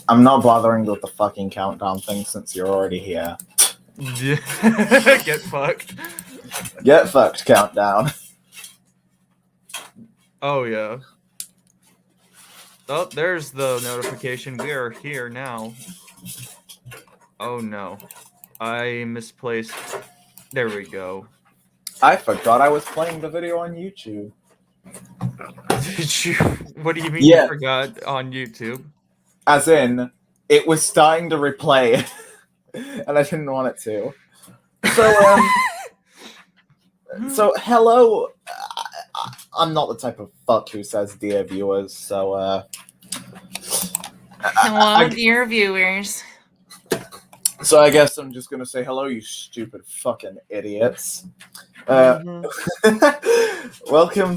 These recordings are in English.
I'm not bothering with the fucking countdown thing since you're already here. Get fucked. Get fucked, countdown. Oh, yeah. Oh, there's the notification. We are here now. Oh, no. I misplaced. There we go. I forgot I was playing the video on YouTube. Did you? What do you mean Yeah. you forgot on YouTube? As in, it was starting to replay, and I didn't want it to. So, hello. I'm not the type of fuck who says dear viewers, so, Hello, dear viewers. So I guess I'm just gonna say hello, you stupid fucking idiots. Welcome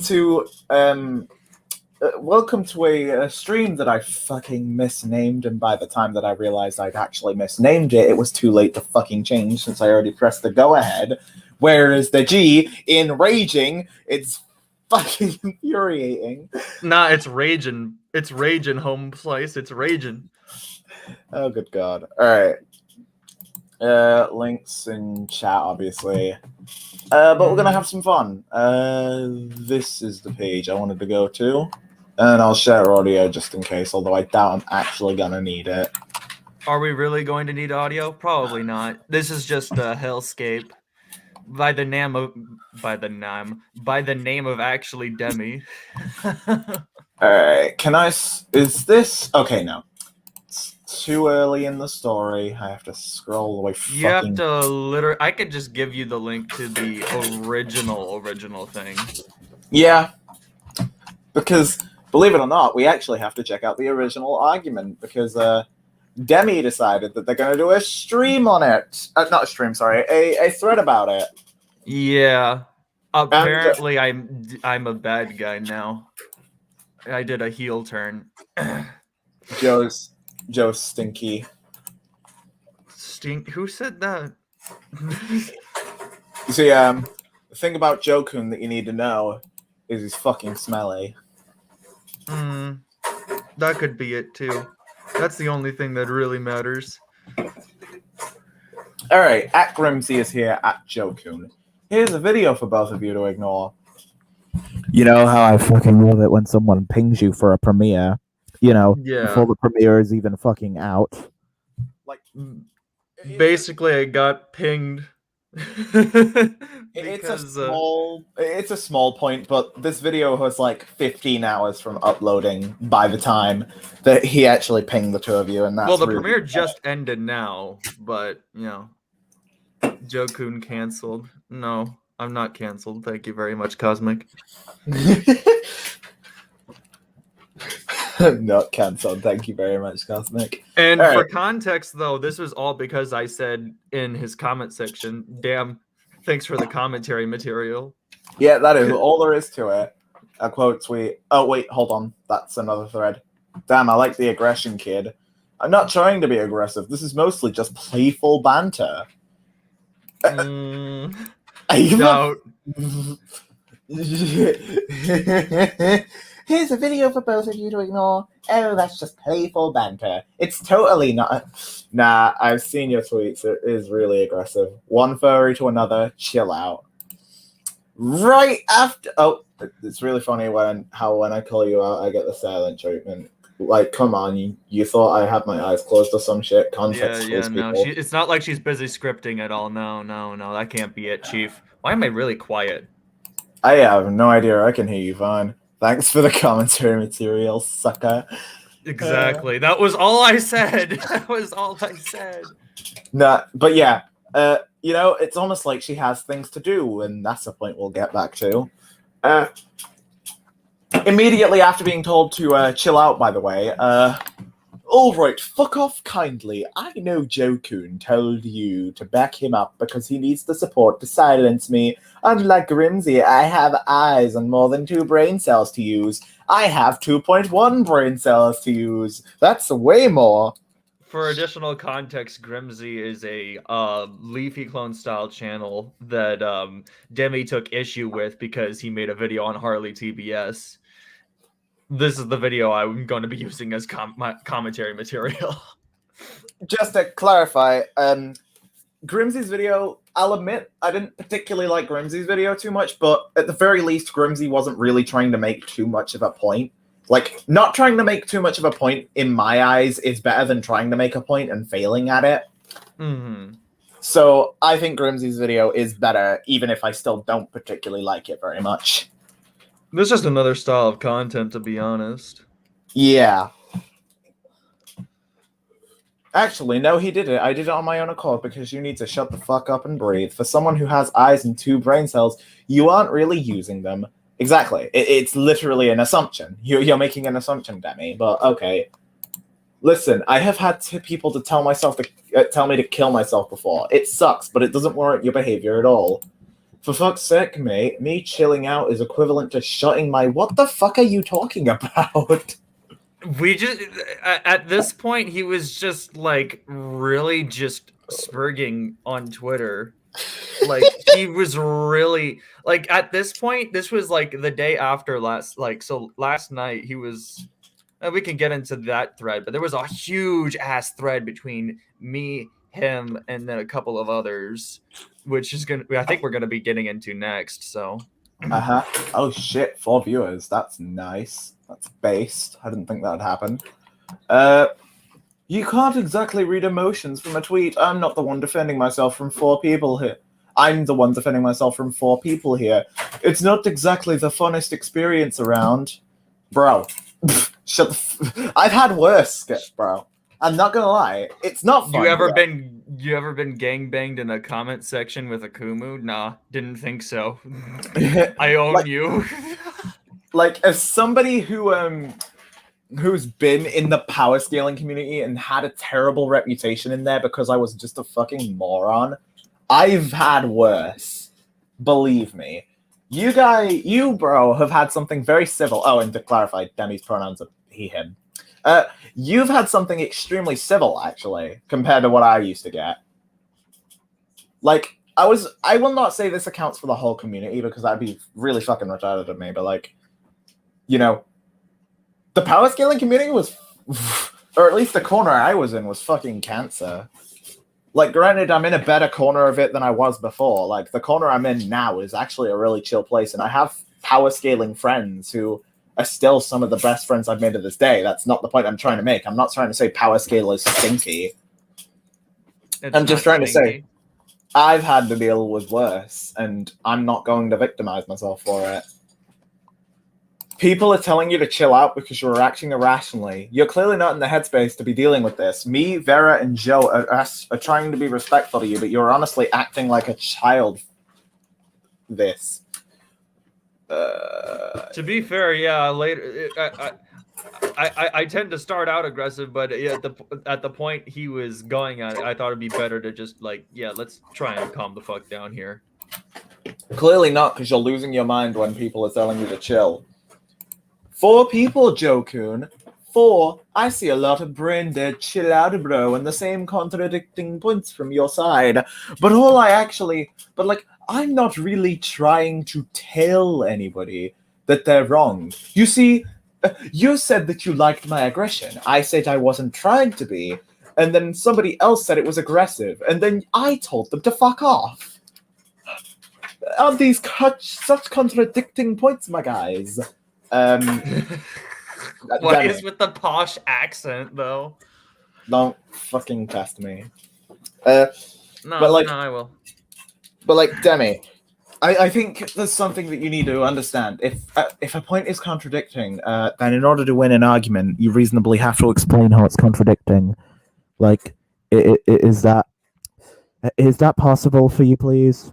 to a stream that I fucking misnamed, and by the time that I realized I'd actually misnamed it, it was too late to fucking change since I already pressed the go ahead. Whereas the G in raging, it's fucking infuriating. Nah, it's raging. It's raging, home slice. It's raging. Oh, good God. All right. Links in chat, obviously. But we're gonna have some fun. This is the page I wanted to go to, and I'll share audio just in case. Although I doubt I'm actually gonna need it. Are we really going to need audio? Probably not. This is just a hellscape by the name of actually Demi. All right. Is this okay? No. It's too early in the story. I have to scroll the way. You have to literally. I could just give you the link to the original thing. Yeah, because believe it or not, we actually have to check out the original argument because Demi decided that they're going to do a stream on it. Not a stream, sorry, a thread about it. Yeah. Apparently, I'm a bad guy now. I did a heel turn. Joe's stinky. Who said that? See, the thing about Joe-kun that you need to know is he's fucking smelly. That could be it too. That's the only thing that really matters. All right, at Grimsy is here at Joe-kun. Here's a video for both of you to ignore. You know how I fucking love it when someone pings you for a premiere, before the premiere is even fucking out. Like, basically, I got pinged. It's a small point, but this video was like 15 hours from uploading by the time that he actually pinged the two of you, and that's the premiere just ended now, but Joe-kun canceled. No, I'm not canceled. Thank you very much, Cosmic. Not canceled. Thank you very much, Cosmic. And for context, though, this was all because I said in his comment section, "Damn, thanks for the commentary material." Yeah, that is all there is to it. A quote tweet. Oh, wait, hold on. That's another thread. Damn, I like the aggression, kid. I'm not trying to be aggressive. This is mostly just playful banter. Doubt. Here's a video for both of you to ignore. Oh, that's just playful banter. It's totally not. Nah, I've seen your tweets. It is really aggressive. One furry to another. Chill out. Right after. Oh, it's really funny when I call you out, I get the silent treatment. Like, come on, you thought I had my eyes closed or some shit. Context. Yeah, no. It's not like she's busy scripting at all. No, that can't be it, Chief. Why am I really quiet? I have no idea. I can hear you fine. Thanks for the commentary material, sucker. Exactly. That was all I said. Nah, but yeah, it's almost like she has things to do, and that's a point we'll get back to. Immediately after being told to chill out, by the way, all right, fuck off kindly. I know Joe-kun told you to back him up because he needs the support to silence me. Unlike Grimsy, I have eyes and more than 2 brain cells to use. I have 2.1 brain cells to use. That's way more. For additional context, Grimsy is a Leafy Clone style channel that Demi took issue with because he made a video on Harley TBS. this is the video I'm going to be using as my commentary material. Just to clarify, Grimsey's video, I'll admit, I didn't particularly like Grimsey's video too much, but at the very least, Grimsey wasn't really trying to make too much of a point. Like, not trying to make too much of a point, in my eyes, is better than trying to make a point and failing at it. Mm-hmm. So, I think Grimsey's video is better, even if I still don't particularly like it very much. This is just another style of content, to be honest. Yeah. Actually, no, he did it. I did it on my own accord because you need to shut the fuck up and breathe. For someone who has eyes and 2 brain cells, you aren't really using them. Exactly. It's literally an assumption. You're making an assumption, Demi, but okay. Listen, I have had people to tell me to kill myself before. It sucks, but it doesn't warrant your behavior at all. For fuck's sake, mate, me chilling out is equivalent to shutting my... What the fuck are you talking about? We just... At this point, he was just, like, really just spurging on Twitter. Like, he was really... Like, at this point, this was, like, the day after last... Like, so last night, he was... we can get into that thread, but there was a huge-ass thread between me, him, and then a couple of others, which is gonna... I think we're gonna be getting into next, so... Uh-huh. Oh, shit, 4 viewers. That's nice. That's based. I didn't think that would happen. You can't exactly read emotions from a tweet. I'm not the one defending myself from 4 people here. I'm the one defending myself from 4 people here. It's not exactly the funnest experience around. Bro. Shut the I've had worse, bro. I'm not gonna lie. It's not fun. You ever been gangbanged in a comment section with a Kumu? Nah, didn't think so. I own you. Like, as somebody who's been in the power scaling community and had a terrible reputation in there because I was just a fucking moron, I've had worse. Believe me. You, bro, have had something very civil. Oh, and to clarify, Demi's pronouns are he, him. You've had something extremely civil, actually, compared to what I used to get. Like, I will not say this accounts for the whole community because that'd be really fucking retarded of me, but, like, you know, the power scaling community was, or at least the corner I was in was fucking cancer. Like, granted, I'm in a better corner of it than I was before. Like, the corner I'm in now is actually a really chill place, and I have power scaling friends who are still some of the best friends I've made to this day. That's not the point I'm trying to make. I'm not trying to say power scale is stinky. I'm just trying to say I've had to deal with worse, and I'm not going to victimize myself for it. People are telling you to chill out because you're acting irrationally. You're clearly not in the headspace to be dealing with this. Me, Vera, and Joe are trying to be respectful to you, but you're honestly acting like a child. To be fair, yeah, later... I tend to start out aggressive, but at the point he was going at it, I thought it'd be better to just, like, yeah, let's try and calm the fuck down here. Clearly not, because you're losing your mind when people are telling you to chill. 4 people, Joe-kun. 4. I see a lot of brain dead chill out, bro, and the same contradicting points from your side. But I'm not really trying to tell anybody that they're wrong. You see, you said that you liked my aggression. I said I wasn't trying to be. And then somebody else said it was aggressive. And then I told them to fuck off. Aren't these such contradicting points, my guys? What is with the posh accent, though? Don't fucking test me. No, I will. But, like, Demi, I think there's something that you need to understand. If a point is contradicting, then in order to win an argument, you reasonably have to explain how it's contradicting. Like, is that possible for you, please?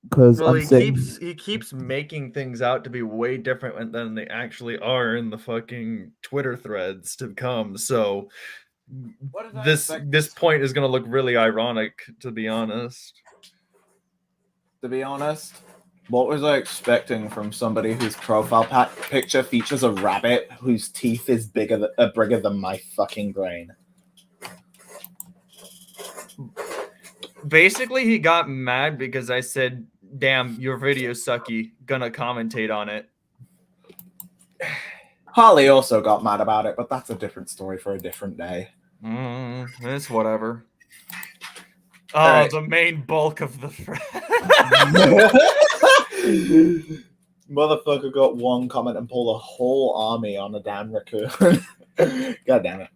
Because well, he keeps making things out to be way different than they actually are in the fucking Twitter threads to come. So this point is gonna look really ironic, to be honest. To be honest, what was I expecting from somebody whose profile picture features a rabbit whose teeth is bigger than my fucking brain? Basically, he got mad because I said, damn, your video's sucky, gonna commentate on it. Harley also got mad about it, but that's a different story for a different day. It's whatever. Oh, Alright. the main bulk of the Motherfucker got one comment and pulled a whole army on a damn raccoon. God damn it.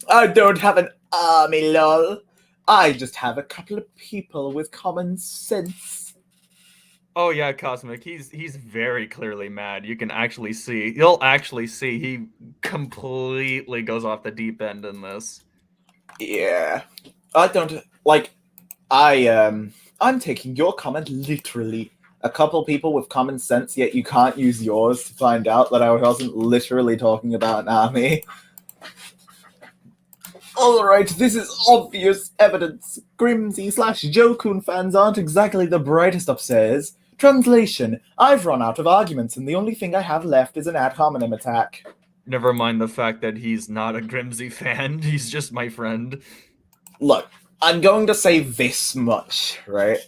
I don't have an army, lol. I just have a couple of people with common sense. Oh yeah, Cosmic. He's very clearly mad. You can actually see. You'll actually see he completely goes off the deep end in this. Yeah. I don't like I'm taking your comment literally. A couple people with common sense, yet you can't use yours to find out that I wasn't literally talking about an army. Alright, this is obvious evidence. Grimsy/Jokun fans aren't exactly the brightest upstairs. Translation: I've run out of arguments, and the only thing I have left is an ad hominem attack. Never mind the fact that he's not a Grimsy fan. He's just my friend. Look, I'm going to say this much, right?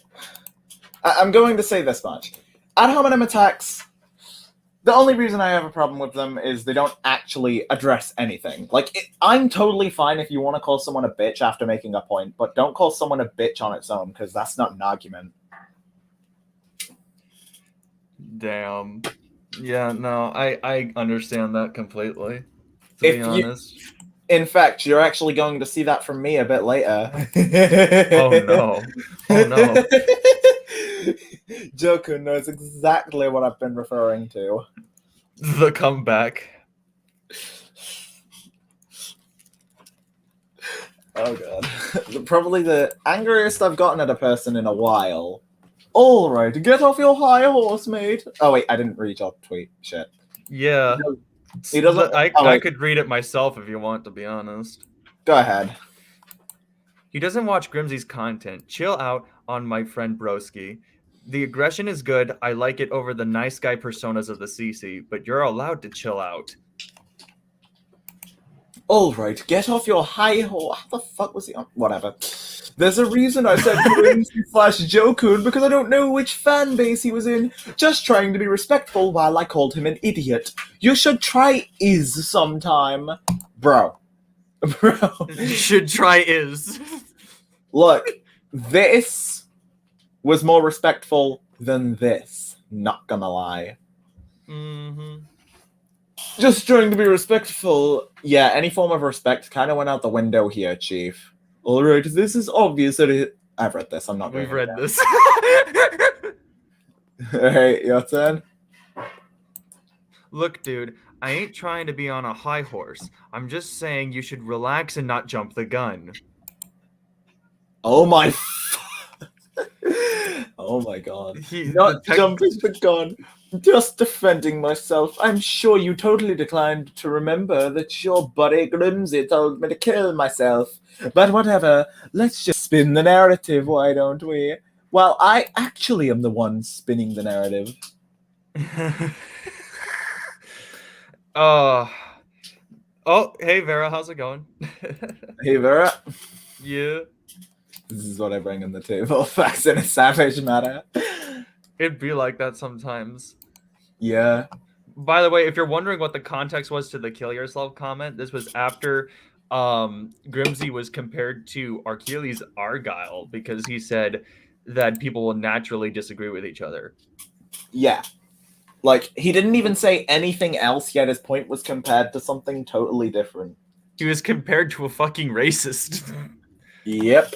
I'm going to say this much. Ad hominem attacks, the only reason I have a problem with them is they don't actually address anything. Like, I'm totally fine if you want to call someone a bitch after making a point, but don't call someone a bitch on its own, because that's not an argument. Damn. Yeah, no, I understand that completely, to be honest. In fact, you're actually going to see that from me a bit later. Oh no. Oh no. Jokun knows exactly what I've been referring to. The comeback. Oh god. Probably the angriest I've gotten at a person in a while. Alright, get off your high horse, mate. Oh wait, I didn't read your tweet. Shit. Yeah. He doesn't. I could read it myself if you want, to be honest. Go ahead. He doesn't watch Grimsy's content. Chill out on my friend Broski. The aggression is good. I like it over the nice guy personas of the CC, but you're allowed to chill out. Alright, get off your high horse. How the fuck was he on? Whatever. There's a reason I said Grimsy/Jokun, because I don't know which fan base he was in. Just trying to be respectful while I called him an idiot. You should try is sometime. Bro. You should try is. Look, this was more respectful than this. Not gonna lie. Mm-hmm. Just trying to be respectful. Yeah, any form of respect kind of went out the window here, Chief. Alright, this is obvious that it... I've read this, I'm not We've reading read this. Alright, your turn. Look, dude, I ain't trying to be on a high horse. I'm just saying you should relax and not jump the gun. Oh my... Oh my god. Not jumping the gun. Just defending myself. I'm sure you totally declined to remember that your buddy Grimsy told me to kill myself. But whatever, let's just spin the narrative, why don't we? Well, I actually am the one spinning the narrative. Oh, hey Vera, how's it going? Hey Vera. Yeah. This is what I bring on the table. Facts in a savage manner. It'd be like that sometimes. Yeah. By the way, if you're wondering what the context was to the kill yourself comment, this was after Grimsy was compared to Achilles Argyle because he said that people will naturally disagree with each other. Yeah. Like, he didn't even say anything else, yet his point was compared to something totally different. He was compared to a fucking racist. Yep.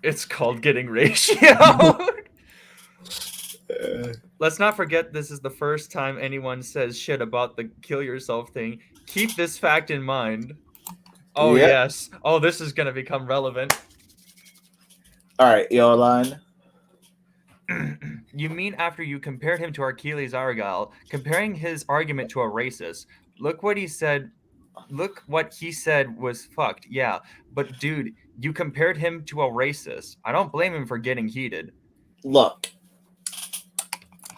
It's called getting ratioed. Let's not forget this is the first time anyone says shit about the kill yourself thing. Keep this fact in mind. Oh, Yep. yes. Oh, this is going to become relevant. Alright, your line. You mean after you compared him to Achilles Argyle, comparing his argument to a racist. Look what he said was fucked. Yeah, but dude, you compared him to a racist. I don't blame him for getting heated. Look.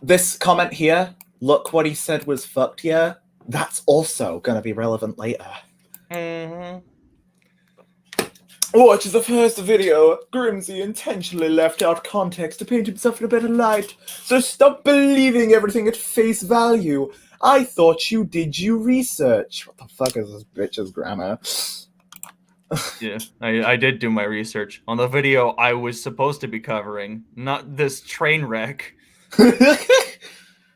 This comment here, look what he said was fucked here, that's also gonna be relevant later. Mm-hmm. Watch the first video. Grimsy intentionally left out context to paint himself in a better light. So stop believing everything at face value. I thought you did your research. What the fuck is this bitch's grammar? Yeah, I did do my research on the video I was supposed to be covering, not this train wreck.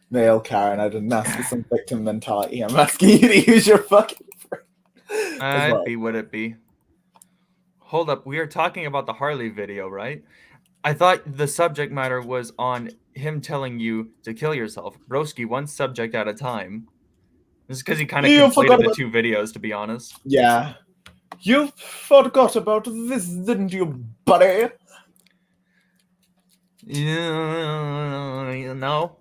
Nail Karen, I didn't ask for some victim mentality. I'm asking you to use your fucking brain. As well. It'd be what it be. Hold up, we are talking about the Harley video, right? I thought the subject matter was on him telling you to kill yourself. Broski, one subject at a time. This is because he kind of You conflated forgot the about- two videos, to be honest. Yeah. You forgot about this, didn't you, buddy? Yeah, no.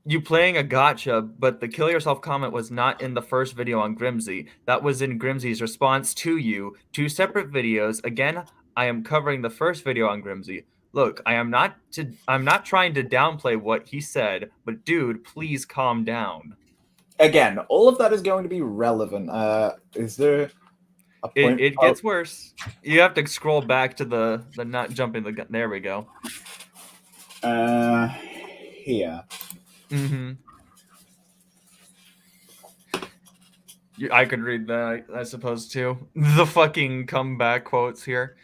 You playing a gotcha, but the kill yourself comment was not in the first video on Grimsy. That was in Grimsy's response to you. Two separate videos. Again, I am covering the first video on Grimsy. Look, I'm not trying to downplay what he said, but dude, please calm down. Again, all of that is going to be relevant. Is there a point? It gets worse. You have to scroll back to the not jumping the gun. There we go. Here. Mm-hmm. I could read that, I suppose, too. The fucking comeback quotes here.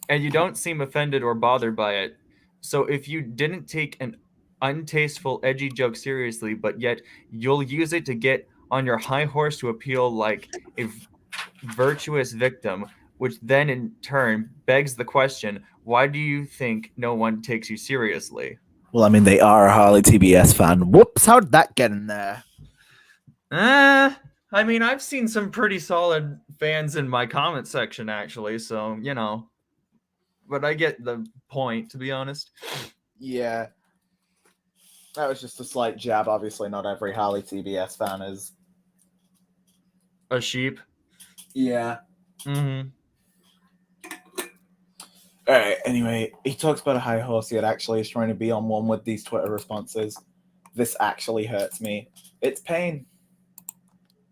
And you don't seem offended or bothered by it. So if you didn't take an untasteful, edgy joke seriously, but yet you'll use it to get on your high horse to appeal like a virtuous victim, which then in turn begs the question, why do you think no one takes you seriously? Well, I mean, they are a Harley TBS fan. Whoops, how'd that get in there? I mean, I've seen some pretty solid fans in my comment section, actually, so, you know. But I get the point, to be honest. Yeah. That was just a slight jab. Obviously, not every Harley TBS fan is. A sheep. Yeah. Mm-hmm. Alright, anyway, he talks about a high horse yet actually is trying to be on one with these Twitter responses. This actually hurts me. It's pain.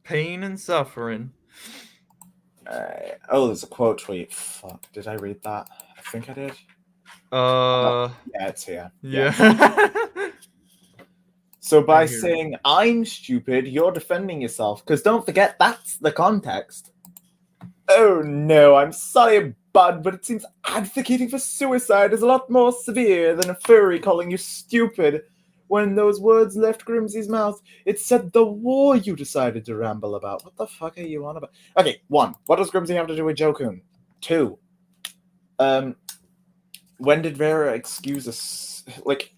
Pain and suffering. Alright. Oh, there's a quote tweet. Fuck, did I read that? I think I did. Yeah. It's here. Yeah. So by Right here. saying, I'm stupid, you're defending yourself. Because don't forget, that's the context. Oh no, I'm sorry, bud, but it seems advocating for suicide is a lot more severe than a furry calling you stupid. When those words left Grimsy's mouth, it said the war you decided to ramble about. What the fuck are you on about? Okay, 1. What does Grimsy have to do with Jokun? 2. When did Vera excuse us? Like,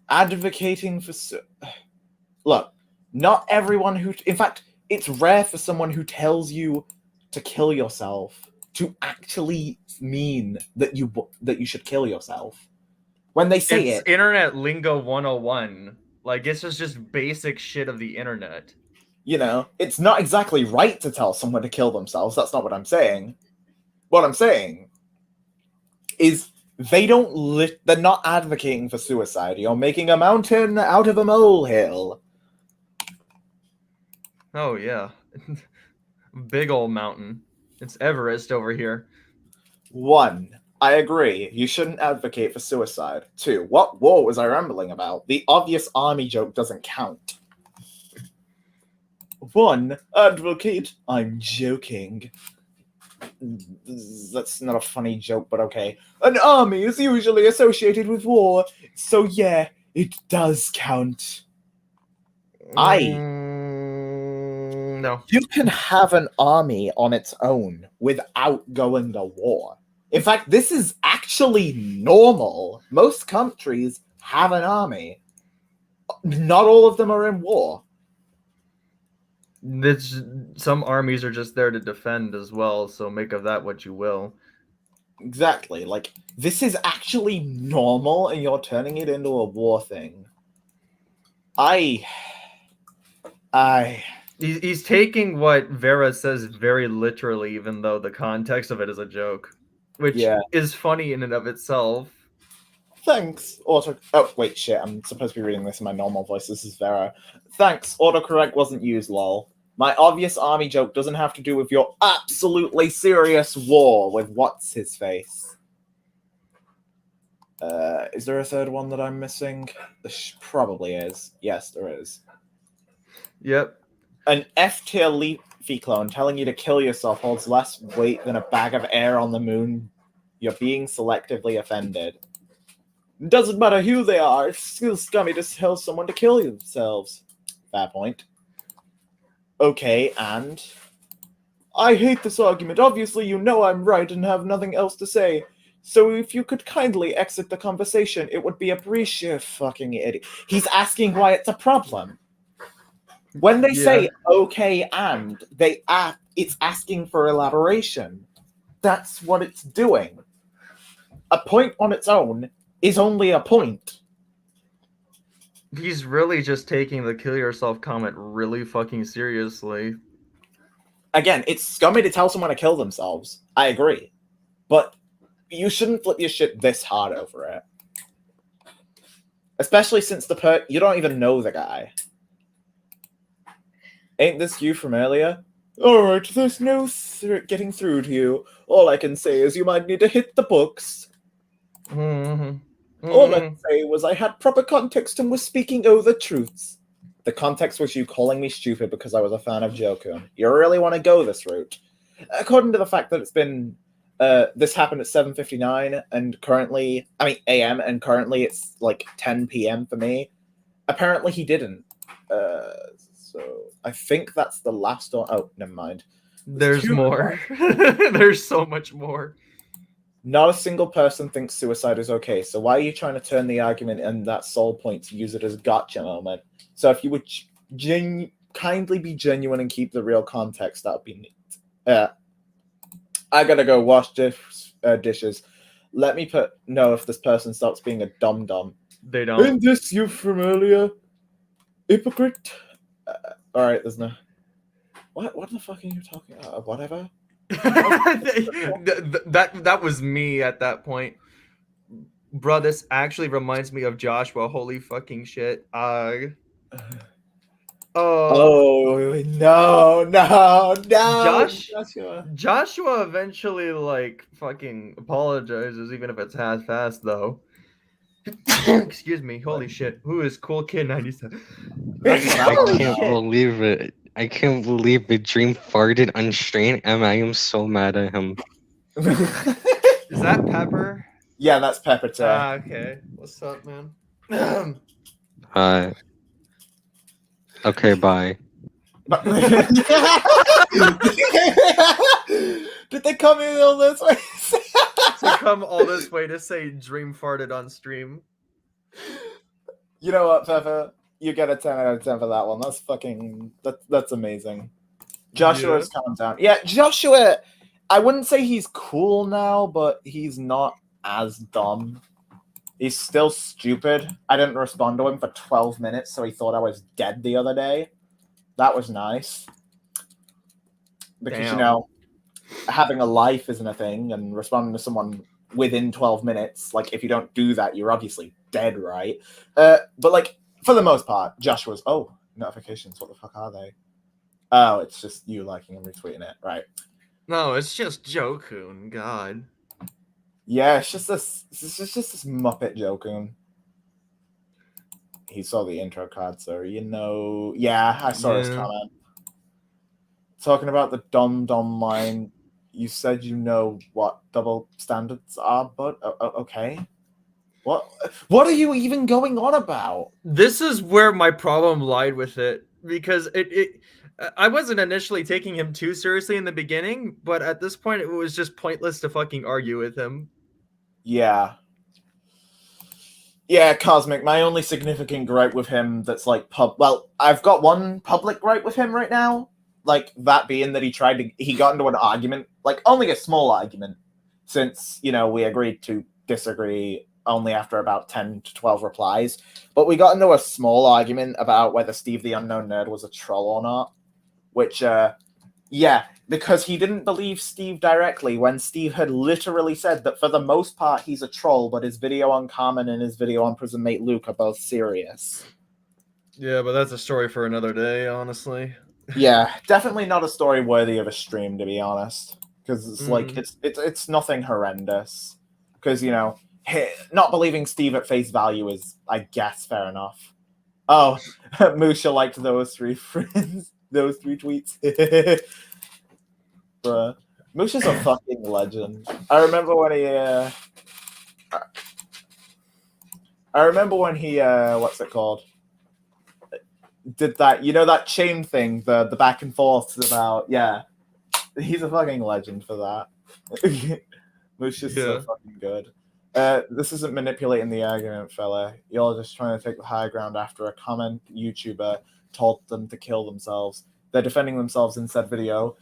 advocating for... Look, not everyone who... In fact, it's rare for someone who tells you to kill yourself to actually mean that you should kill yourself. When they say It's it... internet lingo 101. Like, it's just basic shit of the internet. You know, it's not exactly right to tell someone to kill themselves. That's not what I'm saying. What I'm saying is they're not advocating for suicide. You're making a mountain out of a molehill. Oh, yeah. Big old mountain. It's Everest over here. 1, I agree. You shouldn't advocate for suicide. 2, what war was I rambling about? The obvious army joke doesn't count. 1, advocate. I'm joking. That's not a funny joke, but okay. An army is usually associated with war, so yeah, it does count. No. You can have an army on its own without going to war. In fact, this is actually normal. Most countries have an army. Not all of them are in war. Some armies are just there to defend as well, so make of that what you will. Exactly. Like, this is actually normal, and you're turning it into a war thing. He's taking what Vera says very literally, even though the context of it is a joke, which is funny in and of itself. Thanks, auto... Oh, wait, shit. I'm supposed to be reading this in my normal voice. This is Vera. Thanks, autocorrect wasn't used, lol. My obvious army joke doesn't have to do with your absolutely serious war with what's-his-face. Is there a third one that I'm missing? There probably is. Yes, there is. Yep. An F-tier Leafy clone telling you to kill yourself holds less weight than a bag of air on the moon. You're being selectively offended. Doesn't matter who they are, it's still scummy to tell someone to kill themselves. Fair point. Okay, and... I hate this argument. Obviously you know I'm right and have nothing else to say. So if you could kindly exit the conversation, it would be appreciated. Fucking idiot. He's asking why it's a problem. When they say okay and, it's asking for elaboration. That's what it's doing. A point on its own is only a point. He's really just taking the kill yourself comment really fucking seriously. Again, it's scummy to tell someone to kill themselves. I agree. But you shouldn't flip your shit this hard over it. Especially since you don't even know the guy. Ain't this you from earlier? Alright, there's no getting through to you. All I can say is you might need to hit the books. All I can say was I had proper context and was speaking over truths. The context was you calling me stupid because I was a fan of Jokun. You really want to go this route? According to the fact that it's been... this happened at 7:59 and currently... AM, and currently it's like 10 p.m. for me. Apparently he didn't. So I think that's the last one. Oh, never mind. There's more. There's so much more. Not a single person thinks suicide is okay, so why are you trying to turn the argument and that sole point to use it as a gotcha moment? So if you would kindly be genuine and keep the real context, that would be neat. I gotta go wash dishes. Let me know if this person stops being a dum-dum. They don't. Isn't this you from earlier? Hypocrite? Alright, there's no... What the fuck are you talking about? Whatever? that was me at that point. Bro, this actually reminds me of Joshua. Holy fucking shit. No. Joshua eventually like fucking apologizes, even if it's half-assed though. Excuse me. Holy shit. Who is Cool Kid 97? I can't believe it. I can't believe the dream farted on stream, and I am so mad at him. Is that Pepper? Yeah, that's Pepper too. Okay. What's up, man? Okay, bye. Did they come in all this way? To come all this way to say dream farted on stream. You know what, Pepper? You get a 10 out of 10 for that one. That's fucking... That's amazing. Joshua's calmed down. Yeah, Joshua... I wouldn't say he's cool now, but he's not as dumb. He's still stupid. I didn't respond to him for 12 minutes, so he thought I was dead the other day. That was nice. Because, you know, having a life isn't a thing, and responding to someone within 12 minutes, like, if you don't do that, you're obviously dead, right? But, like, for the most part, Joshua's... Oh, notifications. What the fuck are they? Oh, it's just you liking and retweeting it. Right. No, it's just Jokun. God. Yeah, it's just this Muppet Jokun. He saw the intro card, so you know... Yeah, I saw his comment. Talking about the dom-dom line, you said you know what double standards are, but... okay. What are you even going on about? This is where my problem lied with it, because I wasn't initially taking him too seriously in the beginning, but at this point it was just pointless to fucking argue with him. Yeah. Yeah, Cosmic, my only significant gripe with him that's like well, I've got one public gripe with him right now. Like, that being that he got into an argument, like, only a small argument, since, you know, we agreed to disagree only after about 10 to 12 replies. But we got into a small argument about whether Steve the Unknown Nerd was a troll or not. Which, yeah, because he didn't believe Steve directly when Steve had literally said that for the most part he's a troll, but his video on Carmen and his video on Prison Mate Luke are both serious. Yeah, but that's a story for another day, honestly. Yeah, definitely not a story worthy of a stream, to be honest. Because it's like Mhm. it's nothing horrendous. Because not believing Steve at face value is, I guess, fair enough. Oh, Musha liked those 3 friends, those 3 tweets. Bruh, Musha's a fucking legend. I remember when he what's it called? Did that, that chain thing, the back and forth about, yeah. He's a fucking legend for that. Musha's so fucking good. This isn't manipulating the argument, fella. You're just trying to take the high ground after a comment YouTuber told them to kill themselves. They're defending themselves in said video.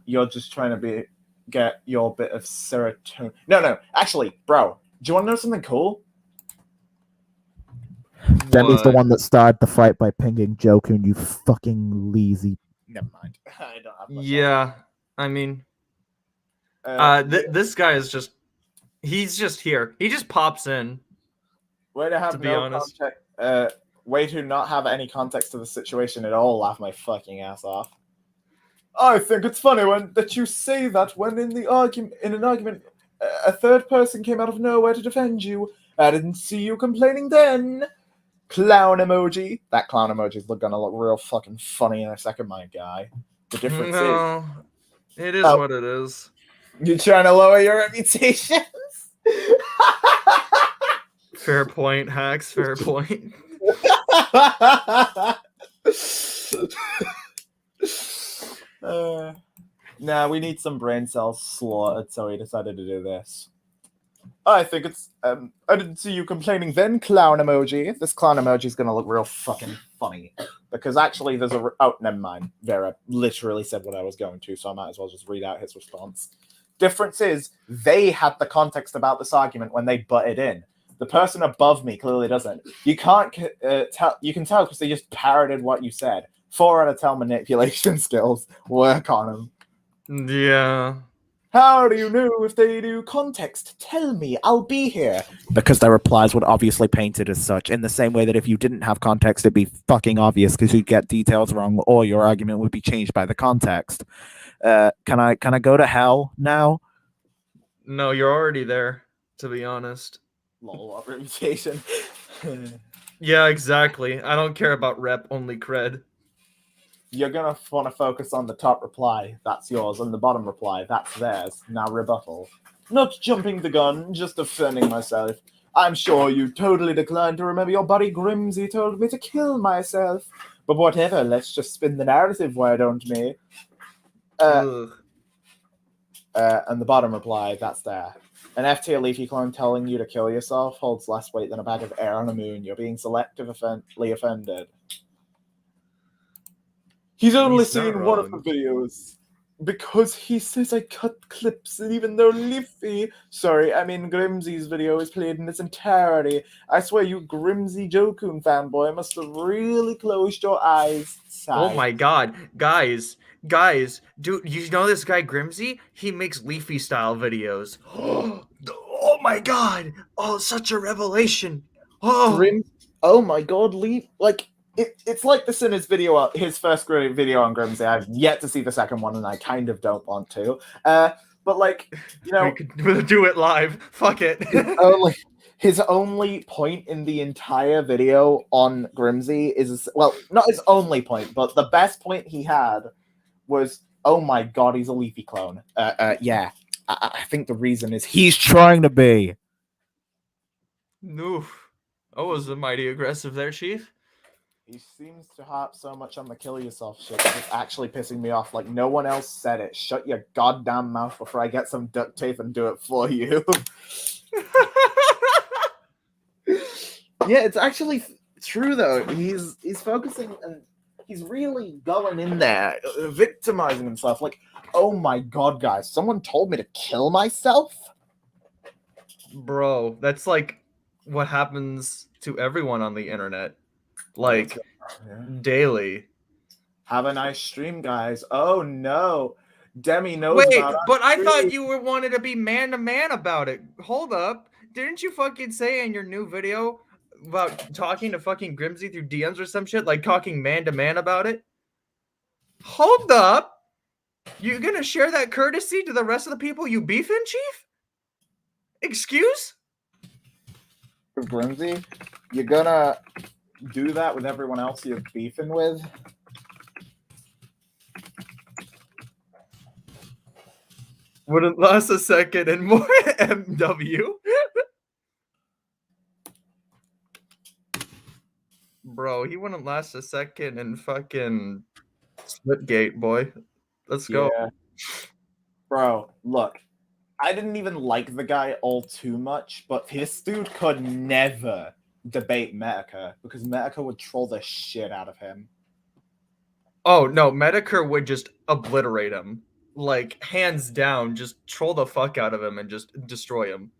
You're just trying to get your bit of serotonin. No, actually, bro, do you want to know something cool? Demi's the one that started the fight by pinging Jokun, you fucking lazy. Never mind. I don't have much Yeah, I mean, this guy is he's just here. He just pops in. Way to have to be no honest. context. Way to not have any context to the situation at all. Laugh my fucking ass off. I think it's funny that you say that when in an argument, a third person came out of nowhere to defend you. I didn't see you complaining then. Clown emoji. That clown emoji is gonna look real fucking funny in a second, my guy. The difference No, it is Oh. what it is. you're trying to lower your reputations. Fair point, Hacks. Fair point. Nah, we need some brain cells slaughtered, so we decided to do this. I think it's. I didn't see you complaining then, clown emoji. This clown emoji is gonna look real fucking funny. Because actually, there's a. Oh, never mind. Vera literally said what I was going to, so I might as well just read out his response. Difference is, they had the context about this argument when they butted in. The person above me clearly doesn't. You can't tell. You can tell because they just parroted what you said. 4 out of 10 manipulation skills. Work on them. Yeah. How do you know if they do context? Tell me, I'll be here. Because their replies would obviously paint it as such, in the same way that if you didn't have context, it'd be fucking obvious because you'd get details wrong, or your argument would be changed by the context. Can I go to hell now? No, you're already there, to be honest. Lol, what reputation? Yeah, exactly. I don't care about rep, only cred. You're gonna want to focus on the top reply, that's yours, and the bottom reply, that's theirs. Now rebuttal. Not jumping the gun, just defending myself. I'm sure you totally declined to remember your buddy Grimsy told me to kill myself. But whatever, let's just spin the narrative, why don't we? Ugh. And the bottom reply, that's there. An F-tier leafy clone telling you to kill yourself holds less weight than a bag of air on a moon. You're being selectively offended. He's only He's not seen one of the wrong. videos because he says I cut clips, and even though Grimsy's video is played in its entirety, I swear you Grimsy Jokun fanboy must have really closed your eyes. Oh my god, guys, dude, you know this guy Grimsy? He makes Leafy style videos. Oh my god! Oh, such a revelation! Oh my god, it's like this in his video, his first video on Grimsy. I've yet to see the second one, and I kind of don't want to. But we could do it live. Fuck it. His only point in the entire video on Grimsy is, well, not his only point, but the best point he had was, oh my god, he's a Leafy clone. Yeah. I think the reason is he's trying to be. Oof. I was mighty aggressive there, Chief. He seems to harp so much on the kill yourself shit that it's actually pissing me off. Like, no one else said it. Shut your goddamn mouth before I get some duct tape and do it for you. Yeah, it's actually true though. He's focusing and he's really going in there, victimizing himself. Like, oh my god, guys, someone told me to kill myself? Bro, that's like what happens to everyone on the internet. Like, daily. Have a nice stream, guys. Oh no. Demi knows about but I thought you wanted to be man-to-man about it. Hold up. Didn't you fucking say in your new video about talking to fucking Grimsy through DMs or some shit? Like talking man-to-man about it? Hold up. You gonna share that courtesy to the rest of the people you beefing, Chief? Excuse? Brimsy, you're gonna do that with everyone else you're beefing with? Wouldn't last a second and more MW. Bro, he wouldn't last a second and fucking Slipgate, boy. Let's go. Yeah. Bro, look. I didn't even like the guy all too much, but this dude could never debate Medica because Medica would troll the shit out of him. Oh no, Medicare would just obliterate him. Like, hands down, just troll the fuck out of him and just destroy him.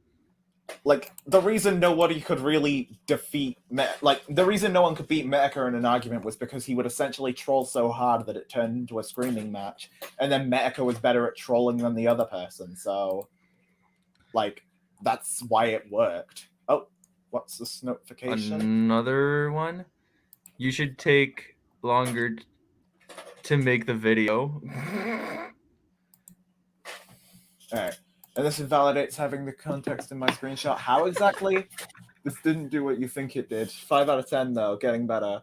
Like, the reason nobody could really defeat the reason no one could beat Medica in an argument was because he would essentially troll so hard that it turned into a screaming match, and then Medica was better at trolling than the other person, so like that's why it worked. Oh, what's this notification? Another one? You should take longer to make the video. Alright. And this invalidates having the context in my screenshot. How exactly? This didn't do what you think it did. 5 out of 10 though, getting better.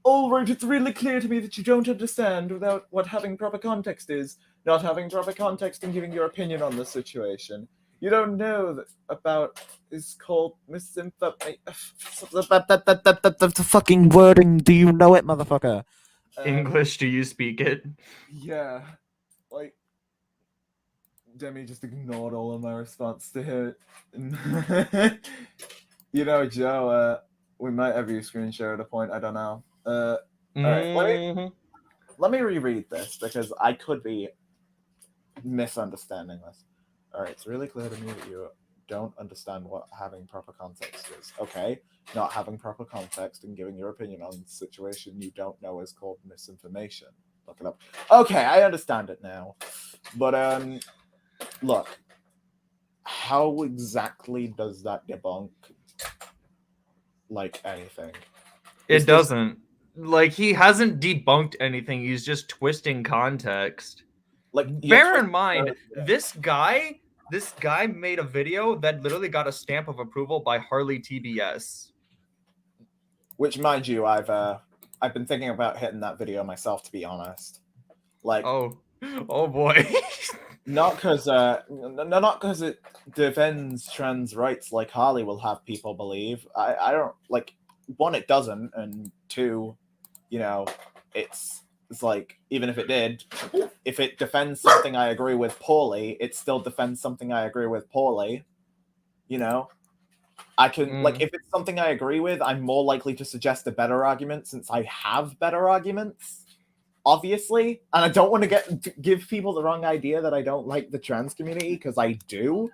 Alright, it's really clear to me that you don't understand without what having proper context is. Not having proper context and giving your opinion on the situation. You don't know that about is called misinformation. The fucking wording. Do you know it, motherfucker? English, do you speak it? Yeah. Like, Demi just ignored all of my response to it. You know, Joe, we might have you screen share at a point, I don't know. Alright, let me reread this because I could be misunderstanding this. Alright, it's really clear to me that you don't understand what having proper context is. Okay, not having proper context and giving your opinion on the situation you don't know is called misinformation. Look it up. Okay, I understand it now. But look, how exactly does that debunk like anything? It doesn't. Like, he hasn't debunked anything. He's just twisting context. Like, bear in mind, this guy made a video that literally got a stamp of approval by Harley TBS. Which, mind you, I've been thinking about hitting that video myself, to be honest. Like, oh boy. not because it defends trans rights like Harley will have people believe. I don't like. One, it doesn't, and two, you know, it's like, even if it did, if it defends something I agree with poorly, it still defends something I agree with poorly. You know, I can like, if it's something I agree with, I'm more likely to suggest a better argument since I have better arguments, obviously. And I don't want to give people the wrong idea that I don't like the trans community, because I do.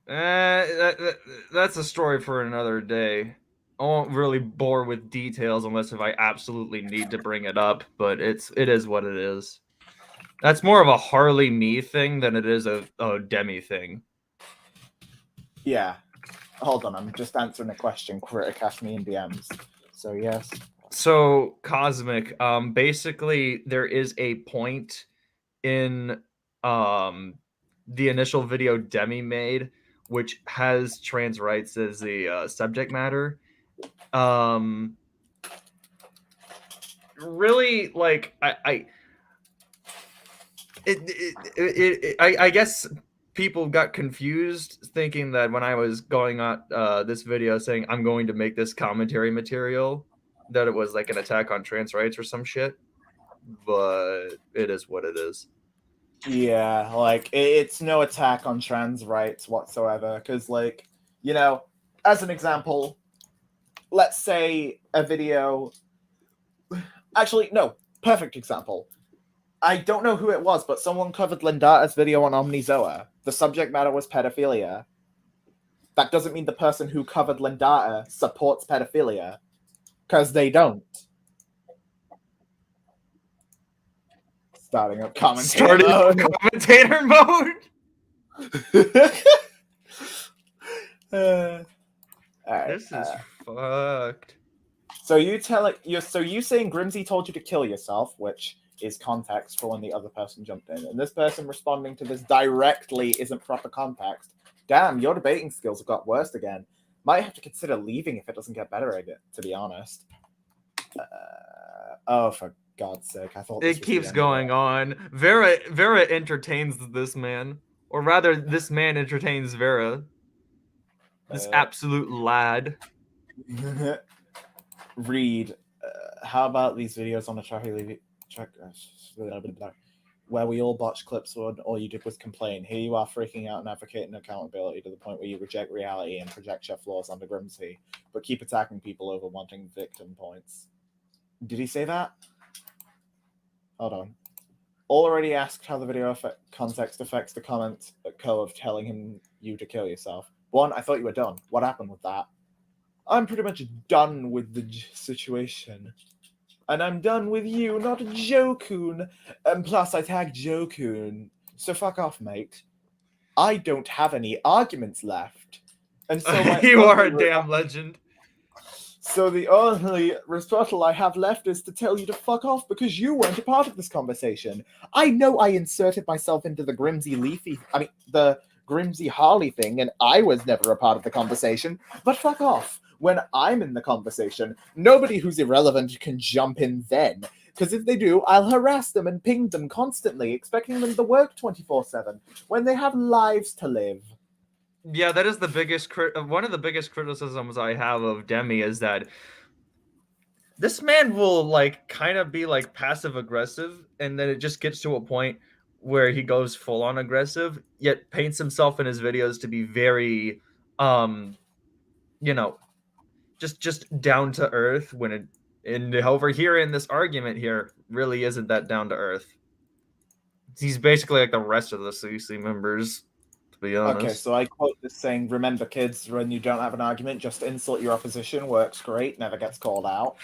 That's a story for another day. I won't really bore with details unless if I absolutely need to bring it up, but it is what it is. That's more of a Harley me thing than it is a Demi thing. Yeah. Hold on, I'm just answering a question Critic asked me in DMs. So yes. So Cosmic, basically there is a point in the initial video Demi made which has trans rights as the subject matter. Really, like, I guess people got confused thinking that when I was going on this video saying I'm going to make this commentary material, that it was like an attack on trans rights or some shit. But it is what it is. Yeah, like, it's no attack on trans rights whatsoever, because, like, you know, as an example, let's say a video... Actually, no, perfect example. I don't know who it was, but someone covered Lindata's video on Omnizoa. The subject matter was pedophilia. That doesn't mean the person who covered Lindata supports pedophilia, because they don't. Starting up commentator mode. Right, this is fucked. So you saying Grimsy told you to kill yourself, which is context for when the other person jumped in, and this person responding to this directly isn't proper context. Damn, your debating skills have got worse again. Might have to consider leaving if it doesn't get better at it, to be honest. Oh, for God's sake! I thought this It was keeps the end going on. Vera entertains this man, or rather, this man entertains Vera. This absolute lad. Read. How about these videos on the track where we all botch clips when all you did was complain? Here you are freaking out and advocating accountability to the point where you reject reality and project your flaws onto Grimsy, but keep attacking people over wanting victim points. Did he say that? Hold on. Already asked how the video context affects the comment at Co of telling you to kill yourself. One, I thought you were done. What happened with that? I'm pretty much done with the situation. And I'm done with you, not Joe-kun. And plus, I tagged Joe-kun. So fuck off, mate. I don't have any arguments left. And so You are a damn legend. So the only rebuttal I have left is to tell you to fuck off because you weren't a part of this conversation. I know I inserted myself into the the Grimsy Harley thing, and I was never a part of the conversation, but fuck off. When I'm in the conversation, nobody who's irrelevant can jump in then. Because if they do, I'll harass them and ping them constantly, expecting them to work 24/7 when they have lives to live. Yeah, that is the biggest one of the biggest criticisms I have of Demi is that this man will like kind of be like passive aggressive, and then it just gets to a point where he goes full on aggressive, yet paints himself in his videos to be very just down to earth when it and over here in this argument here really isn't that down to earth. He's basically like the rest of the CC members, to be honest. Okay, so I quote this saying, remember kids, when you don't have an argument, just insult your opposition, works great, never gets called out.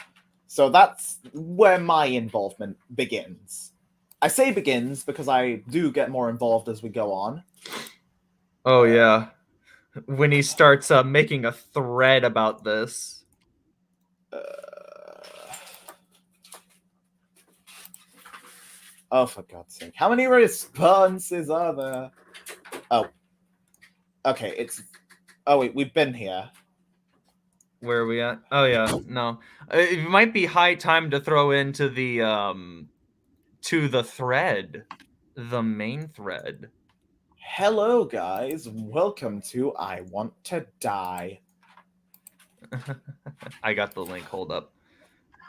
So that's where my involvement begins. I say begins because I do get more involved as we go on. Oh yeah. When he starts making a thread about this. Oh, for God's sake. How many responses are there? Oh. Okay, oh, wait, we've been here. Where are we at? Oh, yeah, no. It might be high time to throw into the thread. The main thread. Hello, guys. Welcome to I Want to Die. I got the link. Hold up.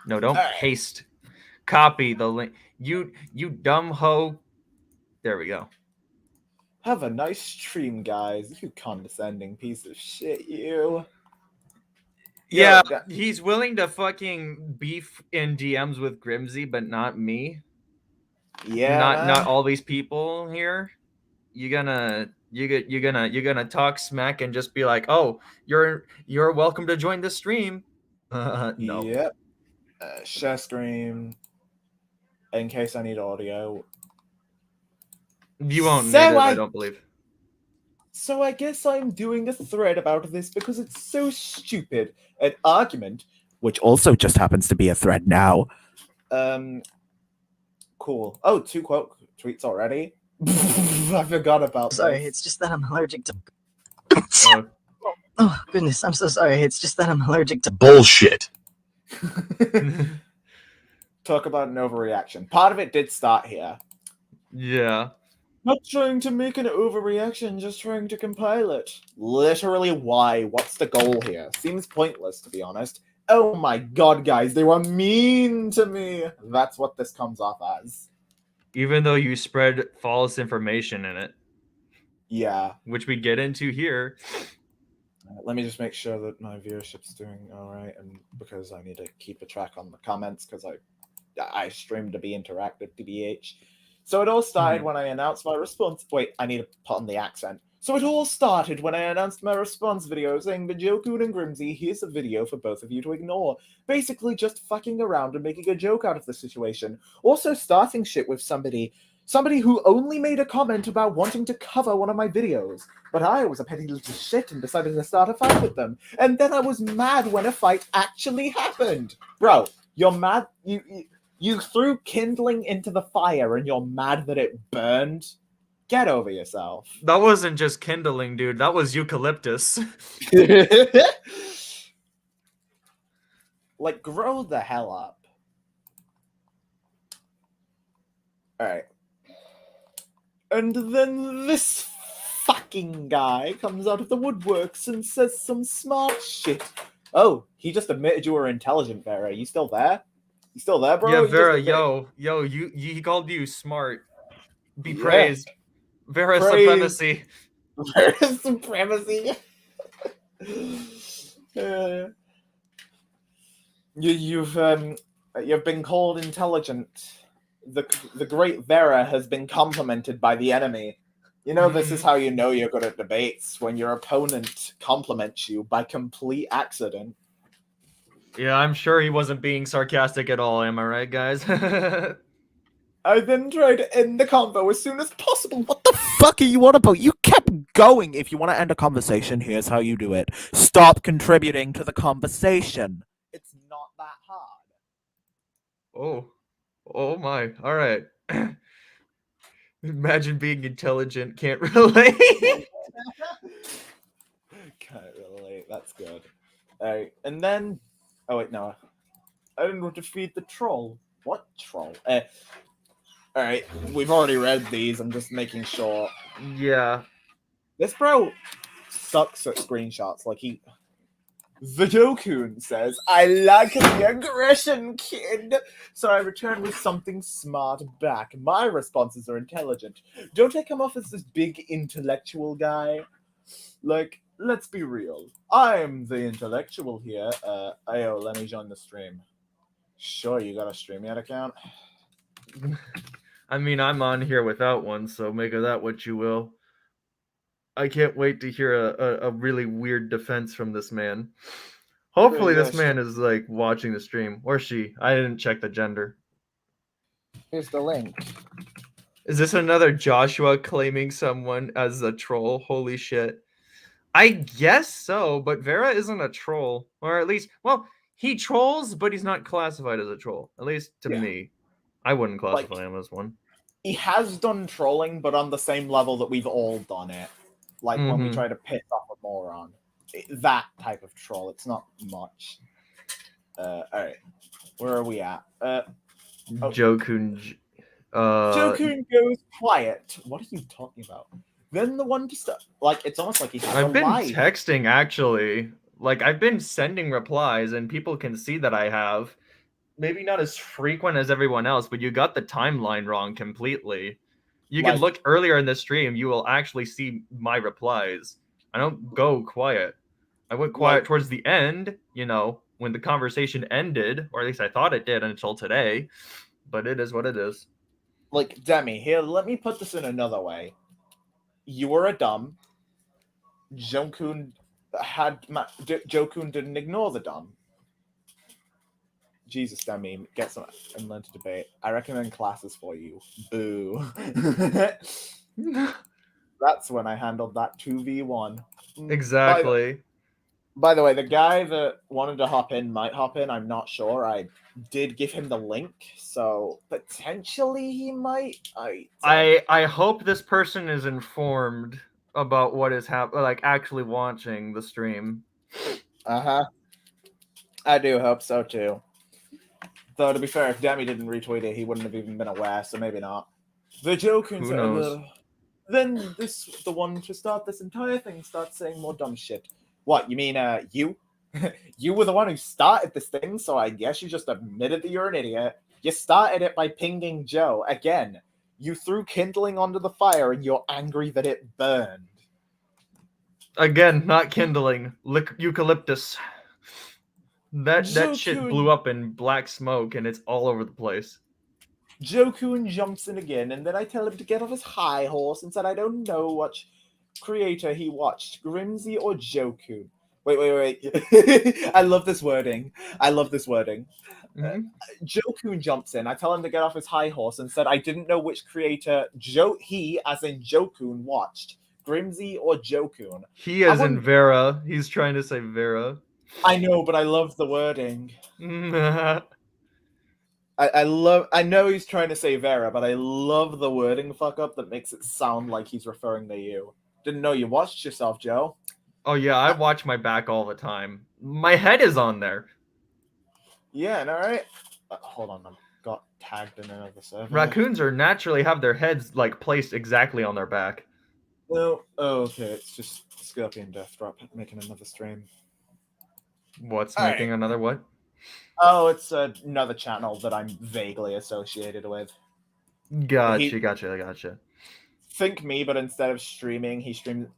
No, don't paste. Copy the link. You dumb hoe. There we go. Have a nice stream, guys. You condescending piece of shit, you. Yeah, he's willing to fucking beef in DMs with Grimsy, but not me. Yeah, not all these people here. You're gonna talk smack and just be like, oh, you're welcome to join the stream. No. Yep. Share screen. In case I need audio. You won't need it, I don't believe. So I guess I'm doing a thread about this because it's so stupid. An argument, which also just happens to be a thread now. Cool. Oh, 2 quote tweets already. I forgot about Sorry, this. it's just that I'm allergic to... Oh, goodness, I'm so sorry. It's just that I'm allergic to... Bullshit. Talk about an overreaction. Part of it did start here. Yeah. Not trying to make an overreaction, just trying to compile it. Literally, why? What's the goal here? Seems pointless, to be honest. Oh my god, guys, they were mean to me! That's what this comes off as. Even though you spread false information in it. Yeah. Which we get into here. Let me just make sure that my viewership's doing alright, and because I need to keep a track on the comments, because I stream to be interactive, TBH. So it all started when I announced my response. Wait, I need to put on the accent. So it all started when I announced my response video saying, Bajoku and Grimsy, here's a video for both of you to ignore. Basically just fucking around and making a joke out of the situation. Also starting shit with somebody Somebody who only made a comment about wanting to cover one of my videos. But I was a petty little shit and decided to start a fight with them. And then I was mad when a fight actually happened. Bro, you're mad? You threw kindling into the fire and you're mad that it burned? Get over yourself. That wasn't just kindling, dude. That was eucalyptus. Like, grow the hell up. Alright. And then this fucking guy comes out of the woodworks and says some smart shit. Oh, he just admitted you were intelligent, Vera. You still there? You still there, bro? Yeah, You just Vera, admitted- yo, he called you smart. Be Yeah. praised. Vera Praise. supremacy. Vera supremacy. You've been called intelligent. The great Vera has been complimented by the enemy. You know, this is how you know you're good at debates, when your opponent compliments you by complete accident. Yeah, I'm sure he wasn't being sarcastic at all, am I right, guys? I then tried to end the convo as soon as possible. What the fuck are you on about? You kept going. If you want to end a conversation, here's how you do it. Stop contributing to the conversation. It's not that hard. Oh my. All right. Imagine being intelligent, can't relate. Can't relate. That's good. Alright, and then... Oh, wait, no. I didn't want to feed the troll. What troll? Alright, we've already read these. I'm just making sure. Yeah. This bro sucks at screenshots. Like, he... Vidokun says, I like the aggression, kid. So I return with something smart back. My responses are intelligent. Don't I come off as this big intellectual guy? Like, let's be real. I'm the intellectual here. Ayo, let me join the stream. Sure, you got a StreamYard account? I mean, I'm on here without one, so make of that what you will. I can't wait to hear a really weird defense from this man. Hopefully this man is like watching the stream. Or she. I didn't check the gender. Here's the link. Is this another Joshua claiming someone as a troll? Holy shit. I guess so, but Vera isn't a troll. Or at least, well, he trolls, but he's not classified as a troll. At least to me. I wouldn't classify him as one. He has done trolling, but on the same level that we've all done it. Like when we try to piss off a moron. That type of troll. It's not much. Alright. Where are we at? Jokun. Jokun goes quiet. What are you talking about? Then the one to start. Like, it's almost like he's I've been texting, actually. Like, I've been sending replies, and people can see that I have. Maybe not as frequent as everyone else, but you got the timeline wrong completely. You can look earlier in the stream, you will actually see my replies. I don't go quiet. I went quiet towards the end, you know, when the conversation ended, or at least I thought it did until today. But it is what it is. Like, Demi, here, let me put this in another way. You were a dumb. Jokun didn't ignore the dumb. Jesus, Demi, get some and learn to debate. I recommend classes for you. Boo. That's when I handled that 2v1. Exactly. By the way, the guy that wanted to hop in might hop in. I'm not sure. I did give him the link, so potentially he might. I hope this person is informed about what is happening, like actually watching the stream. Uh-huh. I do hope so, too. Though, to be fair, if Demi didn't retweet it, he wouldn't have even been aware, so maybe not. The Jokun Who knows? Then the one to start this entire thing starts saying more dumb shit. What, you mean, you? You were the one who started this thing, so I guess you just admitted that you're an idiot. You started it by pinging Joe. Again, you threw kindling onto the fire and you're angry that it burned. Again, not kindling. Eucalyptus. That shit blew up in black smoke and it's all over the place. Jokun jumps in again, and then I tell him to get off his high horse and said I don't know what creator he watched, Grimsy or Jokun. Wait. I love this wording. Mhm. Jokun jumps in. I tell him to get off his high horse and said I didn't know which creator he, as in Jokun, watched. Grimsy or Jokun. He I as in wouldn't- Vera. He's trying to say Vera. I know, but I love the wording. Mhm. I know he's trying to say Vera, but I love the wording fuck up that makes it sound like he's referring to you. Didn't know you watched yourself, Joe. Oh yeah, I watch my back all the time. My head is on there. Yeah, no, right? Hold on, I got tagged in another server. Raccoons are naturally have their heads like placed exactly on their back. No, oh, okay, it's just Scorpion Death Drop making another stream. What's All making another what? Oh, it's another channel that I'm vaguely associated with. Gotcha. Think me, but instead of streaming, he streams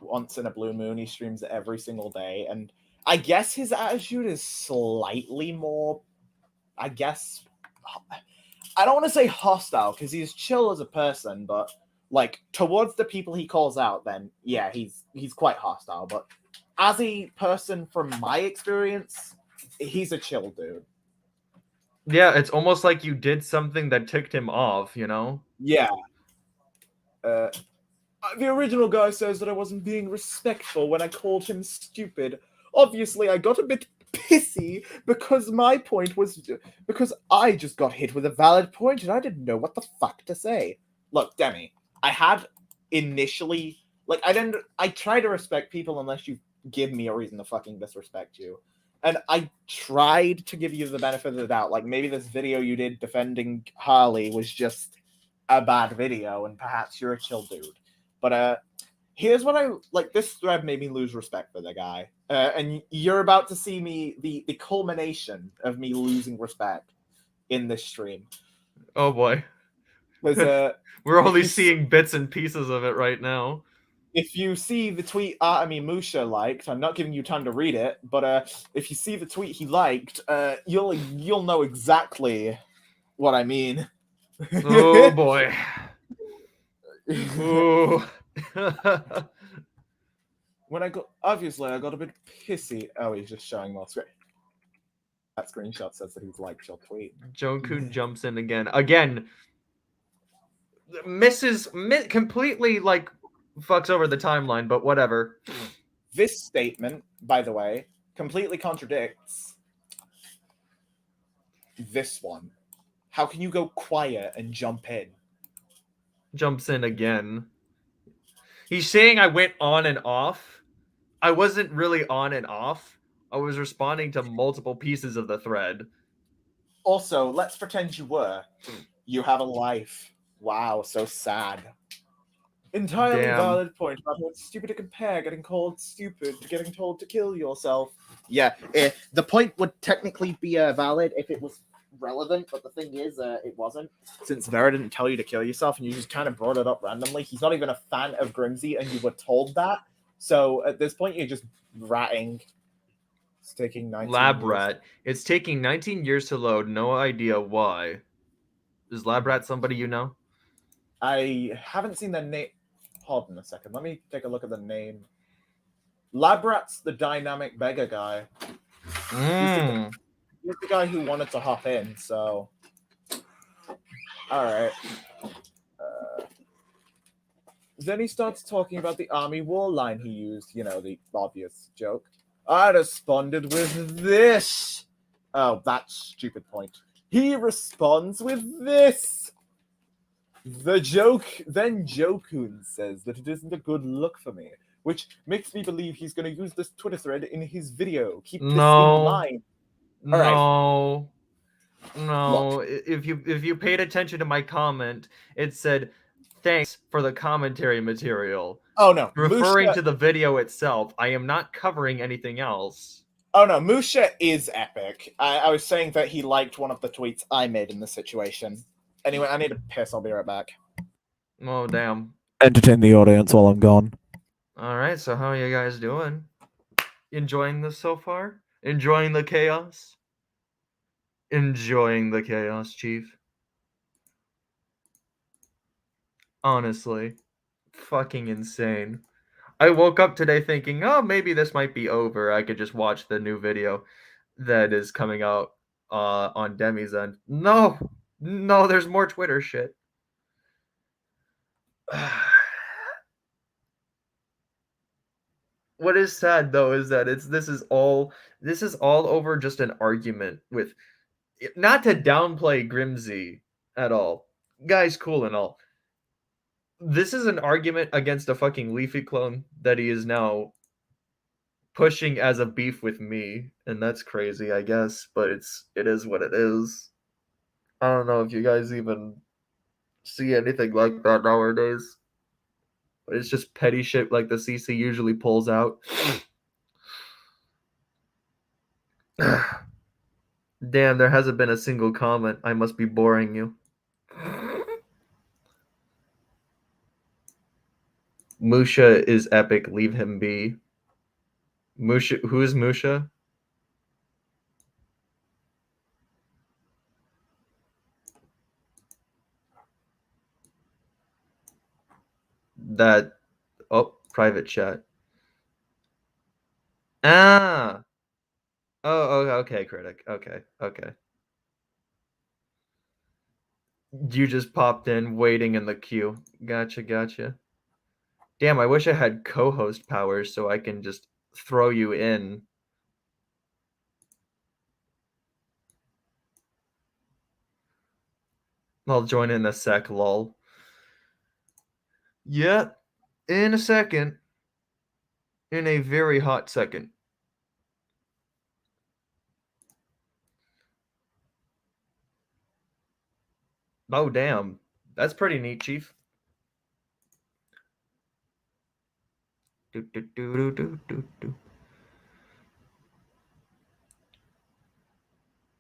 once in a blue moon. He streams every single day, and I guess his attitude is slightly more. I guess I don't want to say hostile because he's chill as a person, but like towards the people he calls out, then yeah, he's quite hostile. But as a person, from my experience, he's a chill dude. Yeah, it's almost like you did something that ticked him off, you know? Yeah. The original guy says that I wasn't being respectful when I called him stupid. Obviously, I got a bit pissy because my point was because I just got hit with a valid point and I didn't know what the fuck to say. Look, Demi, I had initially like I try to respect people unless you give me a reason to fucking disrespect you. And I tried to give you the benefit of the doubt. Like maybe this video you did defending Harley was just a bad video and perhaps you're a chill dude. But here's what I like. This thread made me lose respect for the guy, and you're about to see me the culmination of me losing respect in this stream. Oh boy. Because We're only you seeing bits and pieces of it right now. if you see the tweet Artemi Musha liked, I'm not giving you time to read it, but if you see the tweet he liked, you'll know exactly what I mean. Oh boy. Ooh. When I got I got a bit pissy. Oh, he's just showing more screen. That screenshot says that he's liked your tweet. Jokun jumps in again. Again, completely like fucks over the timeline, but whatever. This statement, by the way, completely contradicts this one. How can you go quiet and jump in? Jumps in again. He's saying I went on and off. I wasn't really on and off. I was responding to multiple pieces of the thread. Also, let's pretend you were. You have a life. Wow, so sad. Entirely Damn. valid point about how it's stupid to compare getting called stupid to getting told to kill yourself. Yeah, the point would technically be valid if it was relevant, but the thing is, it wasn't. Since Vera didn't tell you to kill yourself and you just kind of brought it up randomly, he's not even a fan of Grimsy and you were told that. So at this point, you're just ratting. It's taking 19 Lab years. Rat. It's taking 19 years to load. No idea why. Is Lab Rat somebody you know? I haven't seen the name. Hold on a second. Let me take a look at the name. Labrat's the dynamic beggar guy. He's the guy who wanted to hop in, so. Alright. Then he starts talking about the army war line he used, you know, the obvious joke. I responded with this. Oh, that stupid point. He responds with this. The joke, then Jokun says that it isn't a good look for me, which makes me believe he's going to use this Twitter thread in his video. Keep this in mind. No. No. If you paid attention to my comment, it said, "Thanks for the commentary material." Oh no, Referring Musha, to the video itself. I am not covering anything else. Oh no, Musha is epic. I was saying that he liked one of the tweets I made in this situation. Anyway, I need to piss. I'll be right back. Oh damn. Entertain the audience while I'm gone. Alright, so how are you guys doing? Enjoying this so far? Enjoying the chaos? Enjoying the chaos, Chief. Honestly. Fucking insane. I woke up today thinking, oh, maybe this might be over. I could just watch the new video that is coming out on Demi's end. No, there's more Twitter shit. What is sad though is that this is all over just an argument with, not to downplay Grimsy at all. Guy's cool and all. This is an argument against a fucking Leafy clone that he is now pushing as a beef with me, and that's crazy, I guess, but it is what it is. I don't know if you guys even see anything like that nowadays. But it's just petty shit like the CC usually pulls out. Damn, there hasn't been a single comment. I must be boring you. Musha is epic. Leave him be. Musha, who is Musha? That, oh, private chat. Ah. Oh, okay, critic. Okay. You just popped in, waiting in the queue. Gotcha. Damn, I wish I had co-host powers so I can just throw you in. I'll join in a sec, lol. Yeah, in a second. In a very hot second. Oh, damn. That's pretty neat, Chief.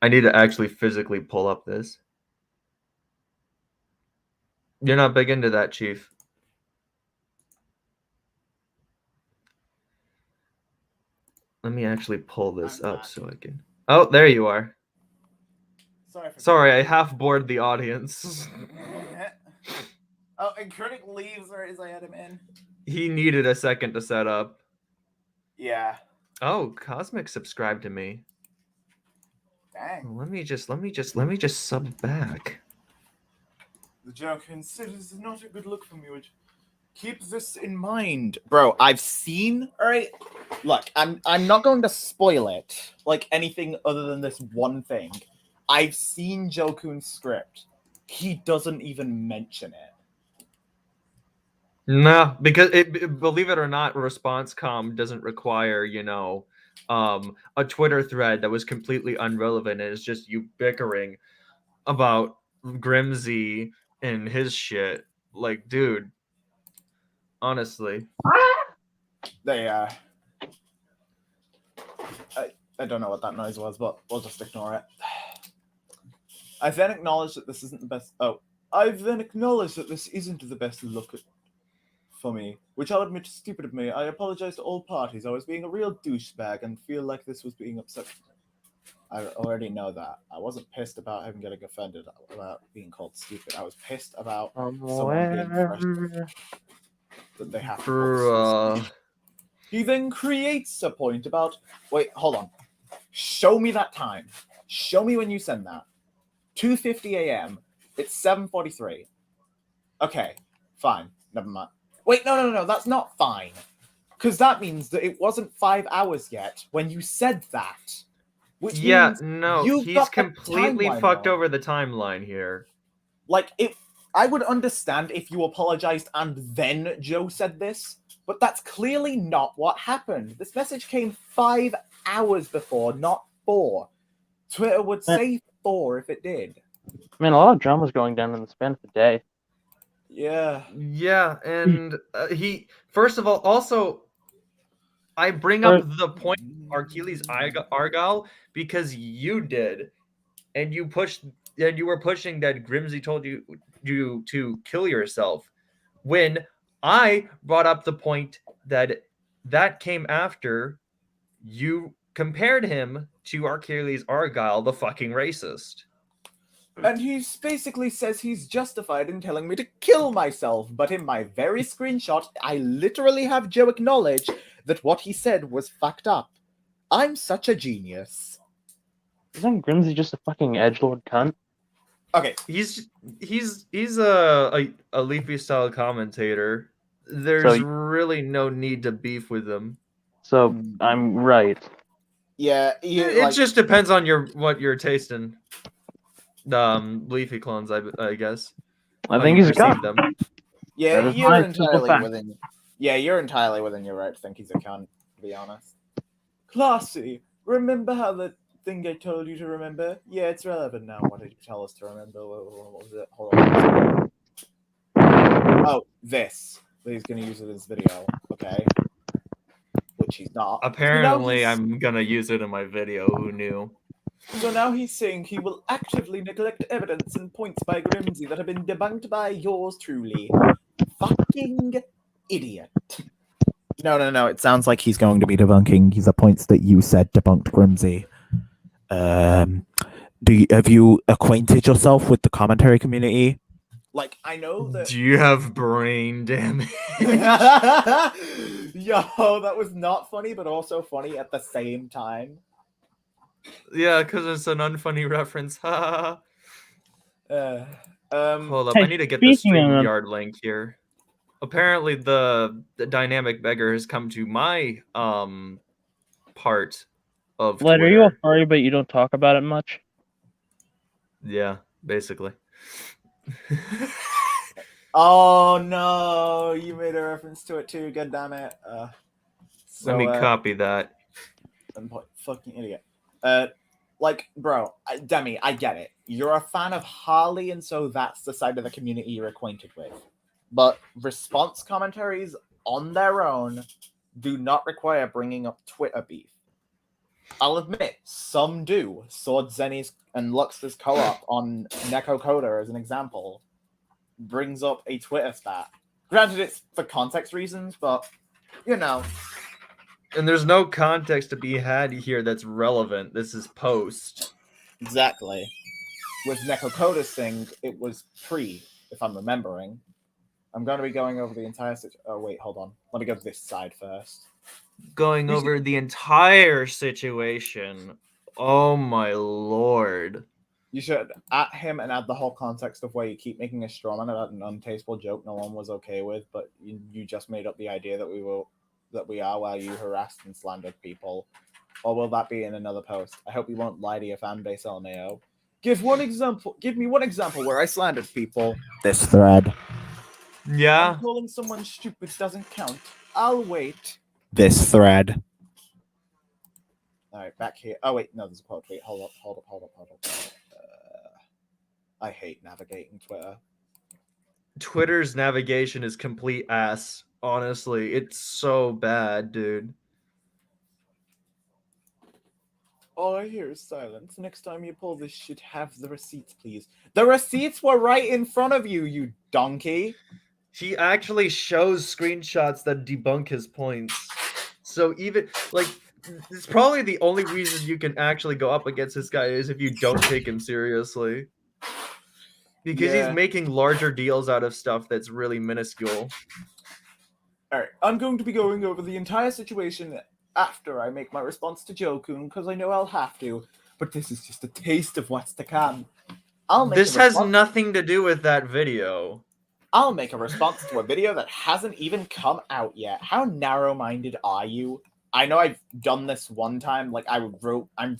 I need to actually physically pull up this. You're not big into that, Chief. Let me actually pull this up so I can... Oh, there you are. Sorry, I half bored the audience. Oh, and Critic leaves right as I had him in. He needed a second to set up. Yeah. Oh, Cosmic subscribed to me. Dang. Let me just sub back. The Joker considers it not a good look for me, which keep this in mind. Bro, I've seen, alright? Look, I'm not going to spoil it, like anything other than this one thing. I've seen Jokun's script. He doesn't even mention it. No, because believe it or not, ResponseCom doesn't require, a Twitter thread that was completely irrelevant, and it's just you bickering about Grimsy and his shit. Like, dude, honestly. I don't know what that noise was, but we'll just ignore it. I then acknowledge that this isn't the best. Oh, I've then acknowledged that this isn't the best look for me, which I'll admit is stupid of me. I apologize to all parties. I was being a real douchebag and feel like this was being upset. I already know that. I wasn't pissed about him getting offended about being called stupid. I was pissed about someone being frustrated that they have to. He then creates a point about. Wait, hold on. Show me that time. Show me when you send that. 2:50 a.m. It's 7:43. Okay, fine. Never mind. Wait, no. That's not fine. Because that means that it wasn't 5 hours yet when you said that. Which means he's completely fucked over the timeline here. Like, I would understand if you apologized and then Joe said this, but that's clearly not what happened. This message came 5 hours before, not 4. Twitter would say 4 if it did. I mean, a lot of drama's going down in the span of a day. Yeah. Yeah, and he, first of all, also, I bring up the point of Achilles Argyle because you did, and you were pushing that Grimsy told you to kill yourself, when I brought up the point that came after you compared him to Achilles Argyle, the fucking racist. And he basically says he's justified in telling me to kill myself, but in my very screenshot, I literally have Joe acknowledge that what he said was fucked up. I'm such a genius. Isn't Grimsy just a fucking edgelord cunt? Okay, He's a Leafy style commentator. There's So- really no need to beef with him. So I'm right. yeah, It just depends on what you're tasting. Leafy clones, I guess. I How think you he's a perceive cunt. them. yeah, That is you're my simple entirely fact. within. Yeah, you're entirely within your right to think he's a cunt. To be honest. Classy. Remember how the thing I told you to remember? Yeah, it's relevant now. What did you tell us to remember? What was it? Hold on. Oh, this. He's gonna use it in his video. Okay. Which he's not. Apparently, I'm gonna use it in my video. Who knew? So now he's saying he will actively neglect evidence and points by Grimsy that have been debunked by yours truly. Fucking idiot. No. It sounds like he's going to be debunking the points that you said debunked Grimsy. Have you acquainted yourself with the commentary community? Like, I know that. Do you have brain damage? Yo, that was not funny, but also funny at the same time. Yeah, because it's an unfunny reference. Ha. Hold up, Hey, I need to get the speaking of- StreamYard link here. Apparently, the dynamic beggar has come to my part of Led, are you a Twitter. furry but you don't talk about it much? Yeah, basically. Oh no, you made a reference to it too. God damn it. Let me copy that. Fucking idiot. Like, bro, Demi, I get it. You're a fan of Harley, and so that's the side of the community you're acquainted with. But response commentaries on their own do not require bringing up Twitter beef. I'll admit, some do. Sword Zenny's and Lux's co-op on Neko Coda, as an example, brings up a Twitter spat. Granted, it's for context reasons, but, you know. And there's no context to be had here that's relevant. This is post. Exactly. With Neko Coda's thing, it was pre, if I'm remembering. I'm going to be going over the entire oh, wait, hold on. Let me go to this side first. Going over the entire situation. Oh my lord. You should at him and add the whole context of where you keep making a strawman about an untasteful joke no one was okay with, but you just made up the idea that we are while you harassed and slandered people. Or will that be in another post? I hope you won't lie to your fan base, LMAO. Give me one example where I slandered people. This thread. Yeah. And calling someone stupid doesn't count. I'll wait. This thread. Alright, back here. Oh wait, no, there's a quote. Wait, hold up. I hate navigating Twitter. Twitter's navigation is complete ass. Honestly, it's so bad, dude. All I hear is silence. Next time you pull this shit, have the receipts, please. The receipts were right in front of you, you donkey. He actually shows screenshots that debunk his points. So even like it's probably the only reason you can actually go up against this guy is if you don't take him seriously. Because Yeah. he's making larger deals out of stuff that's really minuscule. Alright, I'm going to be going over the entire situation after I make my response to Jokun, because I know I'll have to. But this is just a taste of what's to come. This has nothing to do with that video. I'll make a response to a video that hasn't even come out yet. How narrow-minded are you? I know I've done this one time, like I'm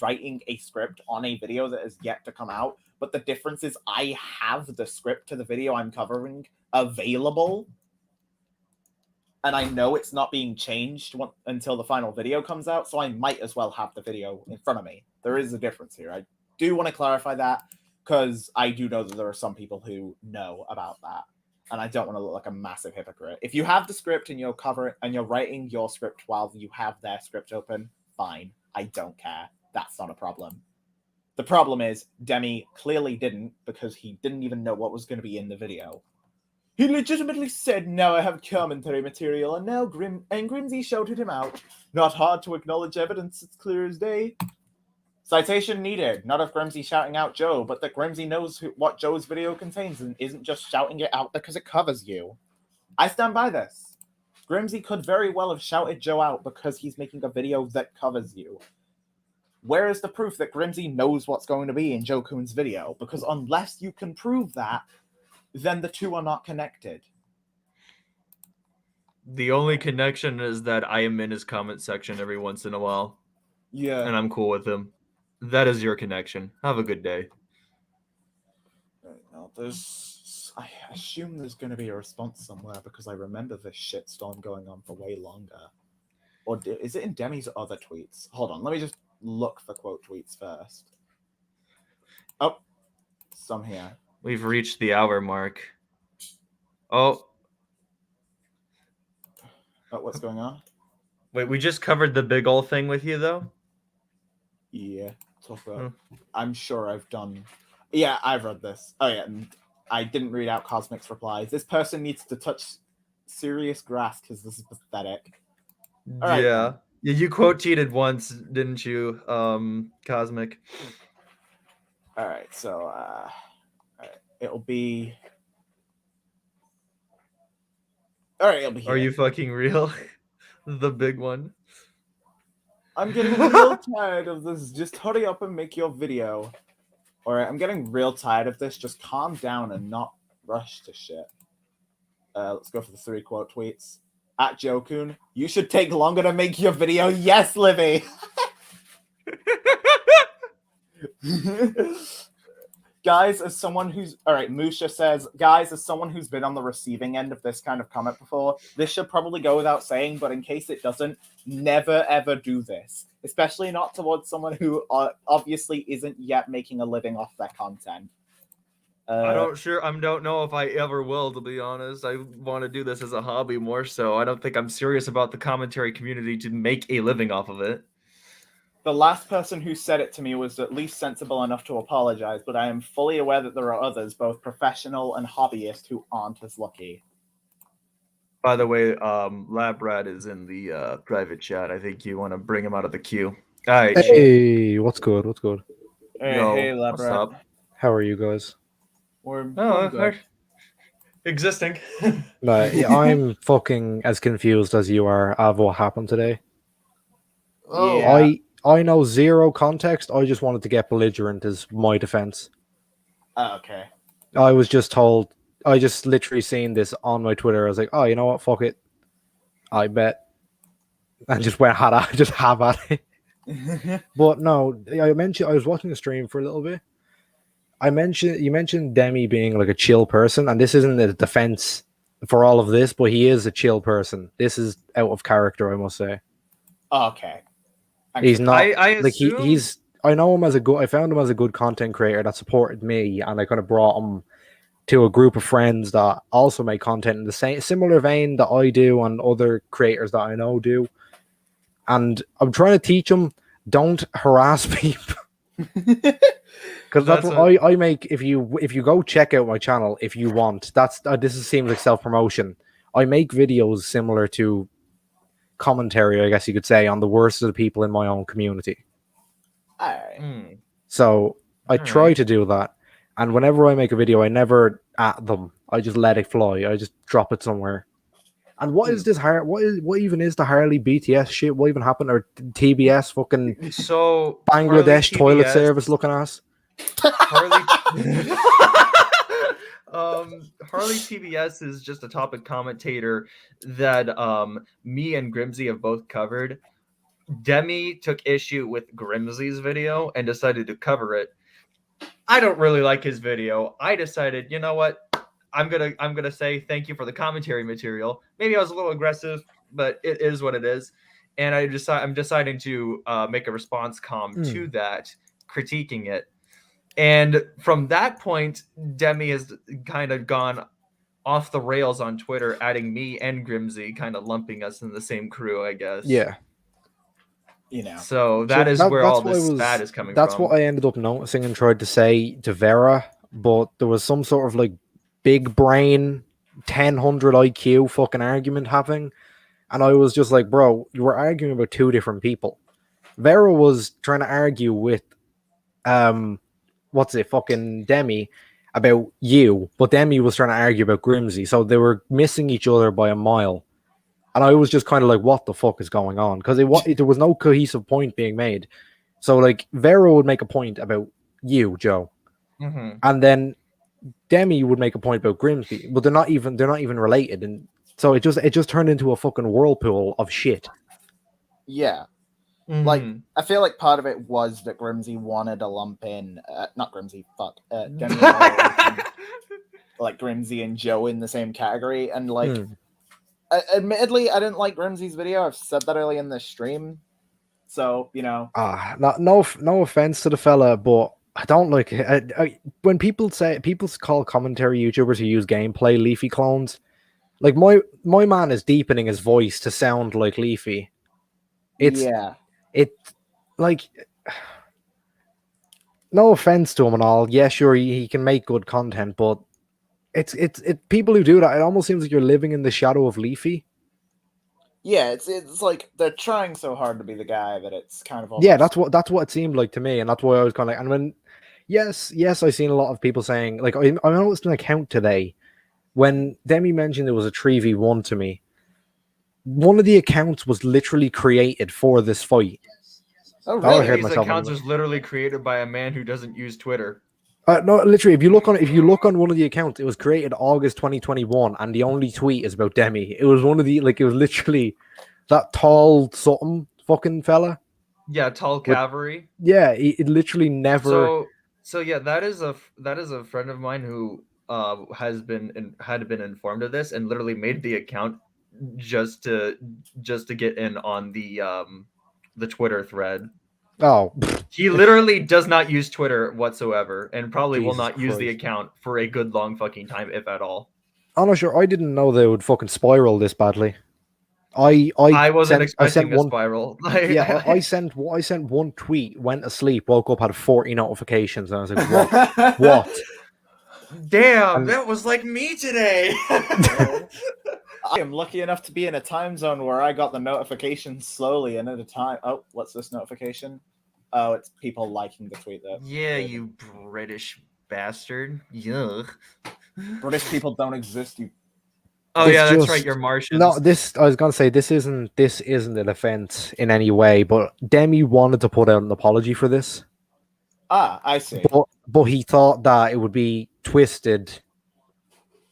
writing a script on a video that is yet to come out, but the difference is I have the script to the video I'm covering available, and I know it's not being changed until the final video comes out, so I might as well have the video in front of me. There is a difference here. I do want to clarify that, because I do know that there are some people who know about that. And I don't want to look like a massive hypocrite. If you have the script and you're writing your script while you have their script open, fine. I don't care. That's not a problem. The problem is, Demi clearly didn't, because he didn't even know what was going to be in the video. He legitimately said, now I have commentary material, and now Grimsy shouted him out. Not hard to acknowledge evidence, it's clear as day. Citation needed. Not of Grimsy shouting out Joe, but that Grimsy knows what Joe's video contains and isn't just shouting it out because it covers you. I stand by this. Grimsy could very well have shouted Joe out because he's making a video that covers you. Where is the proof that Grimsy knows what's going to be in Joe Coon's video? Because unless you can prove that, then the two are not connected. The only connection is that I am in his comment section every once in a while. Yeah. And I'm cool with him. That is your connection. Have a good day. Now, I assume there's going to be a response somewhere because I remember this shitstorm going on for way longer. Or is it in Demi's other tweets? Hold on, let me just look for quote tweets first. Oh, some here. We've reached the hour mark. Oh, what's going on? wait, we just covered the big ol' thing with you, though? Yeah, talk about. I'm sure I've done. Yeah, I've read this. Oh, yeah, and I didn't read out Cosmic's replies. This person needs to touch serious grass because this is pathetic. All right, yeah. Yeah, you quote tweeted once, didn't you, Cosmic? All right, so it'll be. All right, it'll be here. Are you fucking real? The big one. I'm getting real tired of this. Just hurry up and make your video. All right, I'm getting real tired of this. Just calm down and not rush to shit. Let's go for the 3 quote tweets. At Joe-kun, you should take longer to make your video. Yes, Livy. Guys, as someone who's... All right, Musha says, guys, as someone who's been on the receiving end of this kind of comment before, this should probably go without saying, but in case it doesn't, never, ever do this. Especially not towards someone who obviously isn't yet making a living off their content. I don't know if I ever will, to be honest. I want to do this as a hobby more so. I don't think I'm serious about the commentary community to make a living off of it. The last person who said it to me was at least sensible enough to apologize, but I am fully aware that there are others, both professional and hobbyist, who aren't as lucky. By the way, Labrat is in the private chat. I think you want to bring him out of the queue. All right. Hey, what's good? What's good? Hey, Yo, hey, what's Labrat. up? How are you guys? We're good. Existing. Yeah, I'm fucking as confused as you are of what happened today. Oh, Yeah. I know zero context. I just wanted to get belligerent as my defense. Okay. I was just told. I just literally seen this on my Twitter. I was like, oh, you know what? Fuck it. I bet. And just went just have at it. But no, I was watching the stream for a little bit. You mentioned Demi being like a chill person, and this isn't a defense for all of this, but he is a chill person. This is out of character, I must say. Okay. He's not I like assume... he's. I know him as a good. I found him as a good content creator that supported me, and I kind of brought him to a group of friends that also make content in the same similar vein that I do, and other creators that I know do. And I'm trying to teach him, don't harass people. Because that's what I make. If you go check out my channel, if you want, seems like self-promotion. I make videos similar to commentary, I guess you could say, on the worst of the people in my own community. Alright. So I try to do that, and whenever I make a video, I never at them. I just let it fly. I just drop it somewhere. And what is this? What even is the Harley BTS shit? What even happened? Or TBS fucking so Bangladesh Harley toilet TBS, service looking ass? Harley Harley TBS is just a topic commentator that me and Grimsy have both covered. Demi took issue with Grimsy's video and decided to cover it. I don't really like his video. I decided, you know what? I'm gonna say thank you for the commentary material. Maybe I was a little aggressive, but it is what it is. And I'm deciding to make a response to that, critiquing it. And from that point, Demi has kind of gone off the rails on Twitter, adding me and Grimsy, kind of lumping us in the same crew, I guess. Yeah. You know. So that's where all this spat is coming from. That's what I ended up noticing and tried to say to Vera, but there was some sort of like big brain 1000 IQ fucking argument happening, and I was just like, bro, you were arguing about two different people. Vera was trying to argue with what's it, fucking Demi about you, but Demi was trying to argue about Grimsy, so they were missing each other by a mile. And I was just kind of like, what the fuck is going on? Because there was no cohesive point being made. So like Vera would make a point about you, Joe, and then Demi would make a point about Grimsby, but they're not even related, and so it just turned into a fucking whirlpool of shit. Yeah. Like, I feel like part of it was that Grimsy wanted to lump in, not Grimsy, Demi and like Grimsy and Joe in the same category, and like, admittedly, I didn't like Grimsy's video. I've said that early in the stream, so you know. No offense to the fella, but I don't like it. When people call commentary YouTubers who use gameplay Leafy clones, like my man is deepening his voice to sound like Leafy. Like, no offense to him and all. Yeah, sure, he can make good content, but it's people who do that, it almost seems like you're living in the shadow of Leafy. Yeah, it's like they're trying so hard to be the guy that it's kind of almost... Yeah, that's what it seemed like to me, and that's why I was kind of like, and when yes, I've seen a lot of people saying, like, I noticed an account today when Demi mentioned there was a 3v1 to me. One of the accounts was literally created for this fight. Oh, really? These accounts was literally created by a man who doesn't use Twitter. No, literally, if you look on one of the accounts, it was created August 2021, and the only tweet is about Demi. It was one of the it was literally that tall something fucking fella. Yeah, tall cavalry. Yeah, it literally never. So yeah, that is a friend of mine who had been informed of this and literally made the account just to get in on the Twitter thread. Oh, he literally does not use Twitter whatsoever, and probably will not use the Christ. account for a good long fucking time, if at all. I'm not sure. I didn't know they would fucking spiral this badly. I wasn't expecting a spiral. Yeah, I sent one tweet, went to sleep, woke up, had 40 notifications, and I was like, what? Damn, that was like me today. I am lucky enough to be in a time zone where I got the notifications slowly and at a time. Oh, what's this notification? Oh, it's people liking the tweet that. Yeah, you British bastard. Yuck. British people don't exist. You. Oh yeah, that's right. You're Martians. No, I was gonna say this isn't an offense in any way, but Demi wanted to put out an apology for this. Ah, I see. But he thought that it would be twisted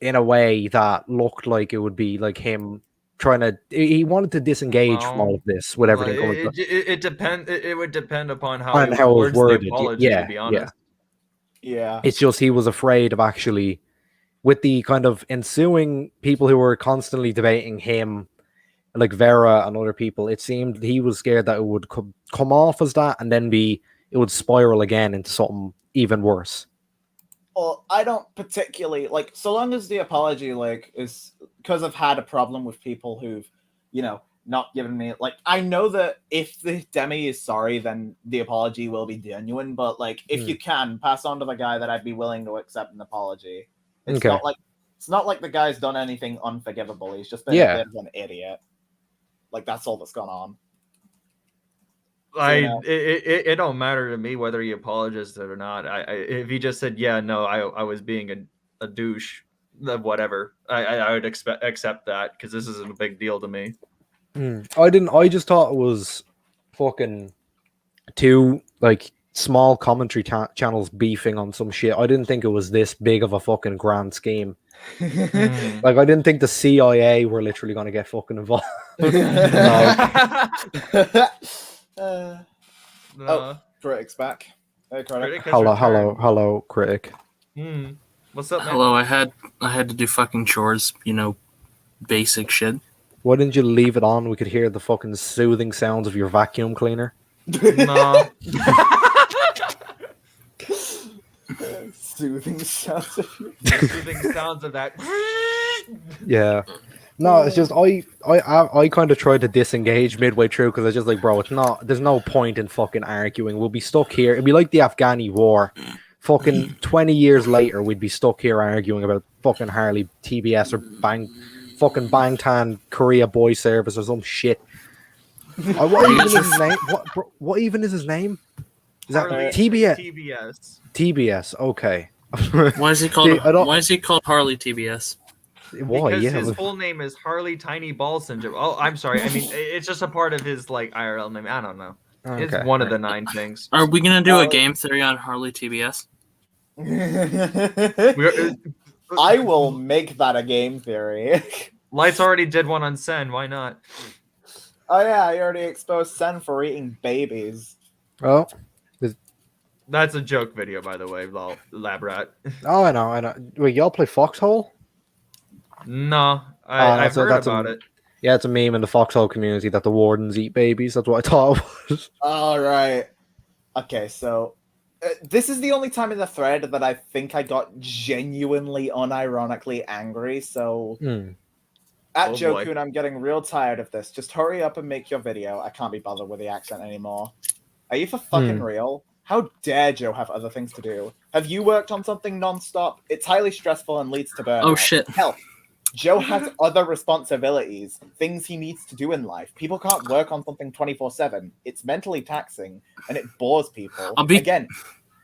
in a way that looked like it would be like him trying to. He wanted to disengage from all of this with everything going. It would depend upon how it was worded. The apology, to be honest. Yeah. It's just he was afraid of actually, with the kind of ensuing people who were constantly debating him, like Vera and other people. It seemed he was scared that it would come off as that, and then it would spiral again into something even worse. Well, I don't particularly like, so long as the apology is because I've had a problem with people who've, not given me, I know that if the Demi is sorry, then the apology will be genuine, but if you can pass on to the guy that I'd be willing to accept an apology. It's not like the guy's done anything unforgivable. He's just been a bit of an idiot. That's all that's gone on. It don't matter to me whether he apologized or not. If he just said, yeah, no, I was being a douche, whatever, I would accept that, because this isn't a big deal to me. I just thought it was fucking two small commentary channels beefing on some shit. I didn't think it was this big of a fucking grand scheme. I didn't think the CIA were literally going to get fucking involved. Oh, Critic's back. Hey, Critic. Hello, Critic. What's up, man? Hello, I had to do fucking chores, basic shit. Why didn't you leave it on? We could hear the fucking soothing sounds of your vacuum cleaner. No. Soothing sounds of that. Yeah. No, it's just I kind of tried to disengage midway through, because I was just like, bro, there's no point in fucking arguing. We'll be stuck here. It'd be like the Afghani war. Fucking 20 years later, we'd be stuck here arguing about fucking Harley TBS or Bangtan Korea Boy Service or some shit. What even is his name? What even is his name? Is that Harley TBS? TBS. TBS. Okay. Why is he called? See, I don't- Why is he called Harley TBS? Why? Because Yeah. his full name is Harley Tiny Ball Syndrome. Oh, I'm sorry. I mean, it's just a part of his like IRL name. I don't know. It's Okay. one of the 9 things. Are we gonna do a game theory on Harley TBS? I will make that a game theory. Lights already did one on Sen. Why not? Oh yeah, I already exposed Sen for eating babies. Oh. That's a joke video, by the way, lab rat. Oh, I know. Wait, y'all play Foxhole? No, I've heard about it. Yeah, it's a meme in the Foxhole community that the wardens eat babies. That's what I thought it was. All right. Okay, so this is the only time in the thread that I think I got genuinely, unironically angry. So, at Oh, Joe boy. Kun, I'm getting real tired of this. Just hurry up and make your video. I can't be bothered with the accent anymore. Are you for fucking real? How dare Joe have other things to do? Have you worked on something nonstop? It's highly stressful and leads to burnout. Oh shit! Hell, Joe has other responsibilities, things he needs to do in life. People can't work on something 24/7. It's mentally taxing and it bores people. Again,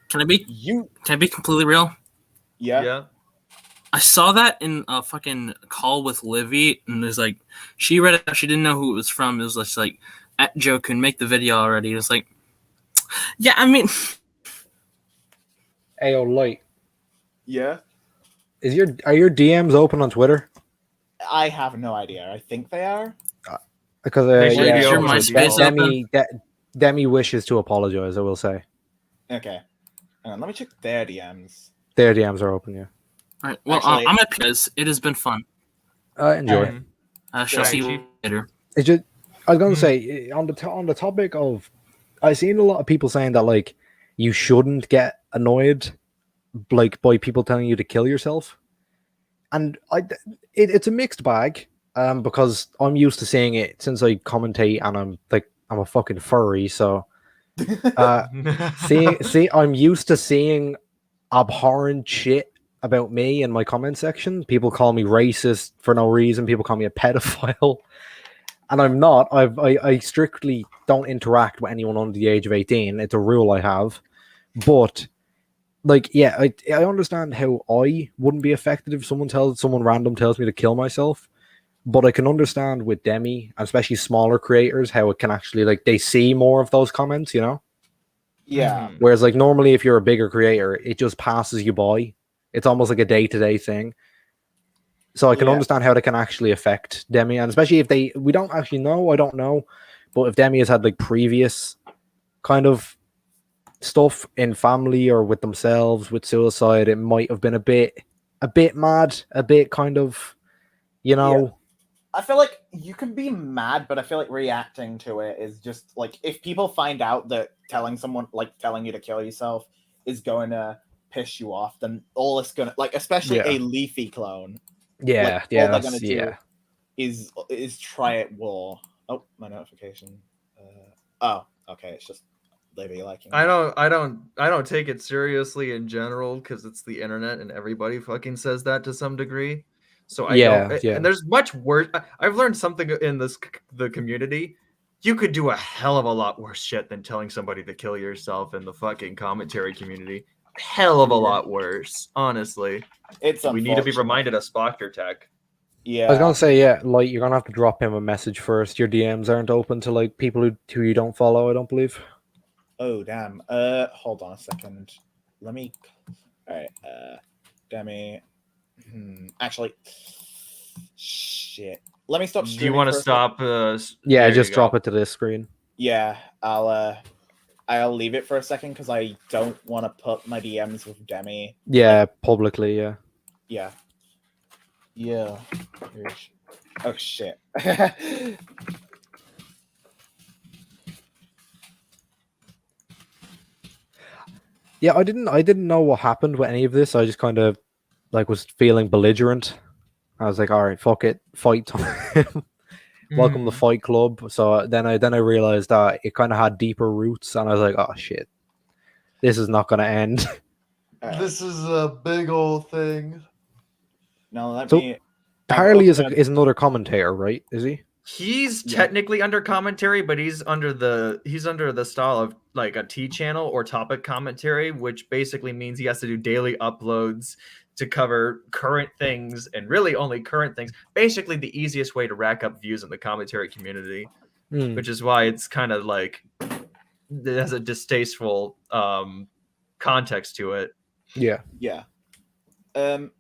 Can I be completely real? Yeah. I saw that in a fucking call with Livy, and there's like, she read it, she didn't know who it was from. It was just like, at Joe can make the video already. It was like, yeah, I mean, Ayo, Light. Yeah. Are your DMs open on Twitter? I have no idea. I think they are. Because They should be yeah, open by default. Demi wishes to apologize. I will say Okay. Hang on, let me check their DMs. their DMs are open. Yeah. all right. Well, Actually- I'm at because it has been fun. Enjoy. Shall see you later. It's just, I was gonna say on the topic of, I've seen a lot of people saying that like you shouldn't get annoyed like by people telling you to kill yourself, and it's a mixed bag because I'm used to seeing it since I commentate and I'm a fucking furry, so I'm used to seeing abhorrent shit about me in my comment section. People call me racist for no reason. People call me a pedophile. And I'm not. I strictly don't interact with anyone under the age of 18. It's a rule I have. But, like, yeah, I understand how I wouldn't be affected if someone random tells me to kill myself. But I can understand with Demi, and especially smaller creators, how it can actually, like, they see more of those comments, you know? Yeah. Whereas, like, normally if you're a bigger creator, it just passes you by. It's almost like a day-to-day thing. So I can understand how they can actually affect Demi, and especially if we don't actually know, I don't know, but if Demi has had like previous kind of stuff in family or with themselves with suicide, it might have been a bit mad, a bit kind of, you know. Yeah. I feel like you can be mad, but I feel like reacting to it is just like, if people find out that telling you to kill yourself is going to piss you off, then all it's gonna, like, especially a Leafy clone. Yeah, all they're gonna do is try at war. Oh, my notification. Oh, okay, it's just Libby liking. I don't take it seriously in general because it's the internet and everybody fucking says that to some degree. So I don't. And there's much worse. I've learned something in the community. You could do a hell of a lot worse shit than telling somebody to kill yourself in the fucking commentary community. Hell of a lot worse, honestly. We need to be reminded of Spocker Tech. Yeah. I was gonna say, like, you're gonna have to drop him a message first. Your DMs aren't open to like people who you don't follow, I don't believe. Oh damn. Hold on a second. Let me. All right. Demi. Actually. Shit. Let me stop. Do you want to stop? Yeah, just drop it to this screen. Yeah, I'll leave it for a second because I don't want to put my DMs with Demi. Yeah, publicly. Yeah. Yeah. Yeah. Oh shit. Yeah, I didn't know what happened with any of this. I just kind of like was feeling belligerent. I was like, all right, fuck it, fight time. Welcome to Fight Club. So then I realized that it kind of had deeper roots, and I was like, oh shit, this is not gonna end. This is a big old thing. No, let So, me. Harley is another commentator, right? Is he? He's Yeah. technically under commentary, but he's under the style of like a T channel or topic commentary, which basically means he has to do daily uploads to cover current things and really only current things. Basically, the easiest way to rack up views in the commentary community, which is why it's kind of like it has a distasteful context to it. Yeah. Yeah. And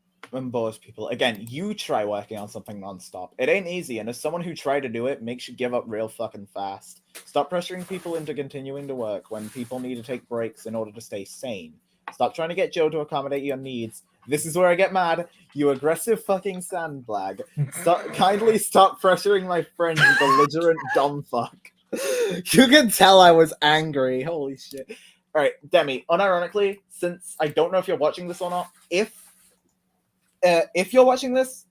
bores people. Again, you try working on something nonstop. It ain't easy, and as someone who tried to do it, makes you give up real fucking fast. Stop pressuring people into continuing to work when people need to take breaks in order to stay sane. Stop trying to get Joe to accommodate your needs. This is where I get mad. You aggressive fucking sandbag. Kindly stop pressuring my friend, you belligerent dumb fuck. You can tell I was angry. Holy shit. Alright, Demi, unironically, since I don't know if you're watching this or not, if you're watching this,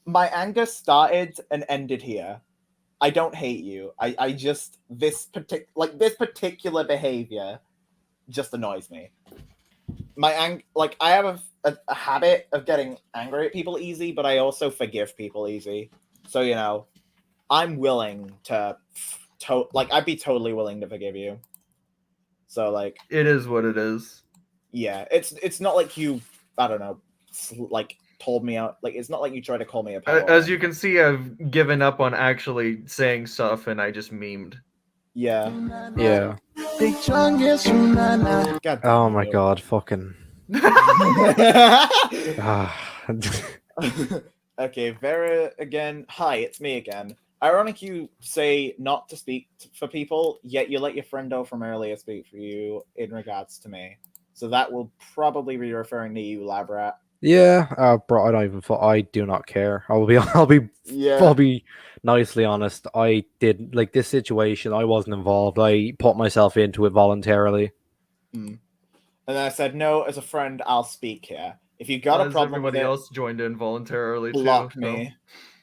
my anger started and ended here. I don't hate you. I just this particular behavior just annoys me. I have a habit of getting angry at people easy, but I also forgive people easy. So I'm willing to I'd be totally willing to forgive you. So it is what it is. Yeah, it's not like you, I don't know, told me out. It's not like you tried to call me a power. As you can see, I've given up on actually saying stuff, and I just memed. Yeah. Yeah. God Oh my god, fucking. Okay, Vera again. Hi, it's me again. Ironic you say not to speak for people, yet you let your friend O from earlier speak for you in regards to me. So that will probably be referring to you, Labrat. Yeah, bro, I don't even. I do not care. I'll be nicely honest. I did this situation. I wasn't involved. I put myself into it voluntarily. And then I said, no, as a friend, I'll speak here. If you got a problem everybody with it, else joined in voluntarily block too. me.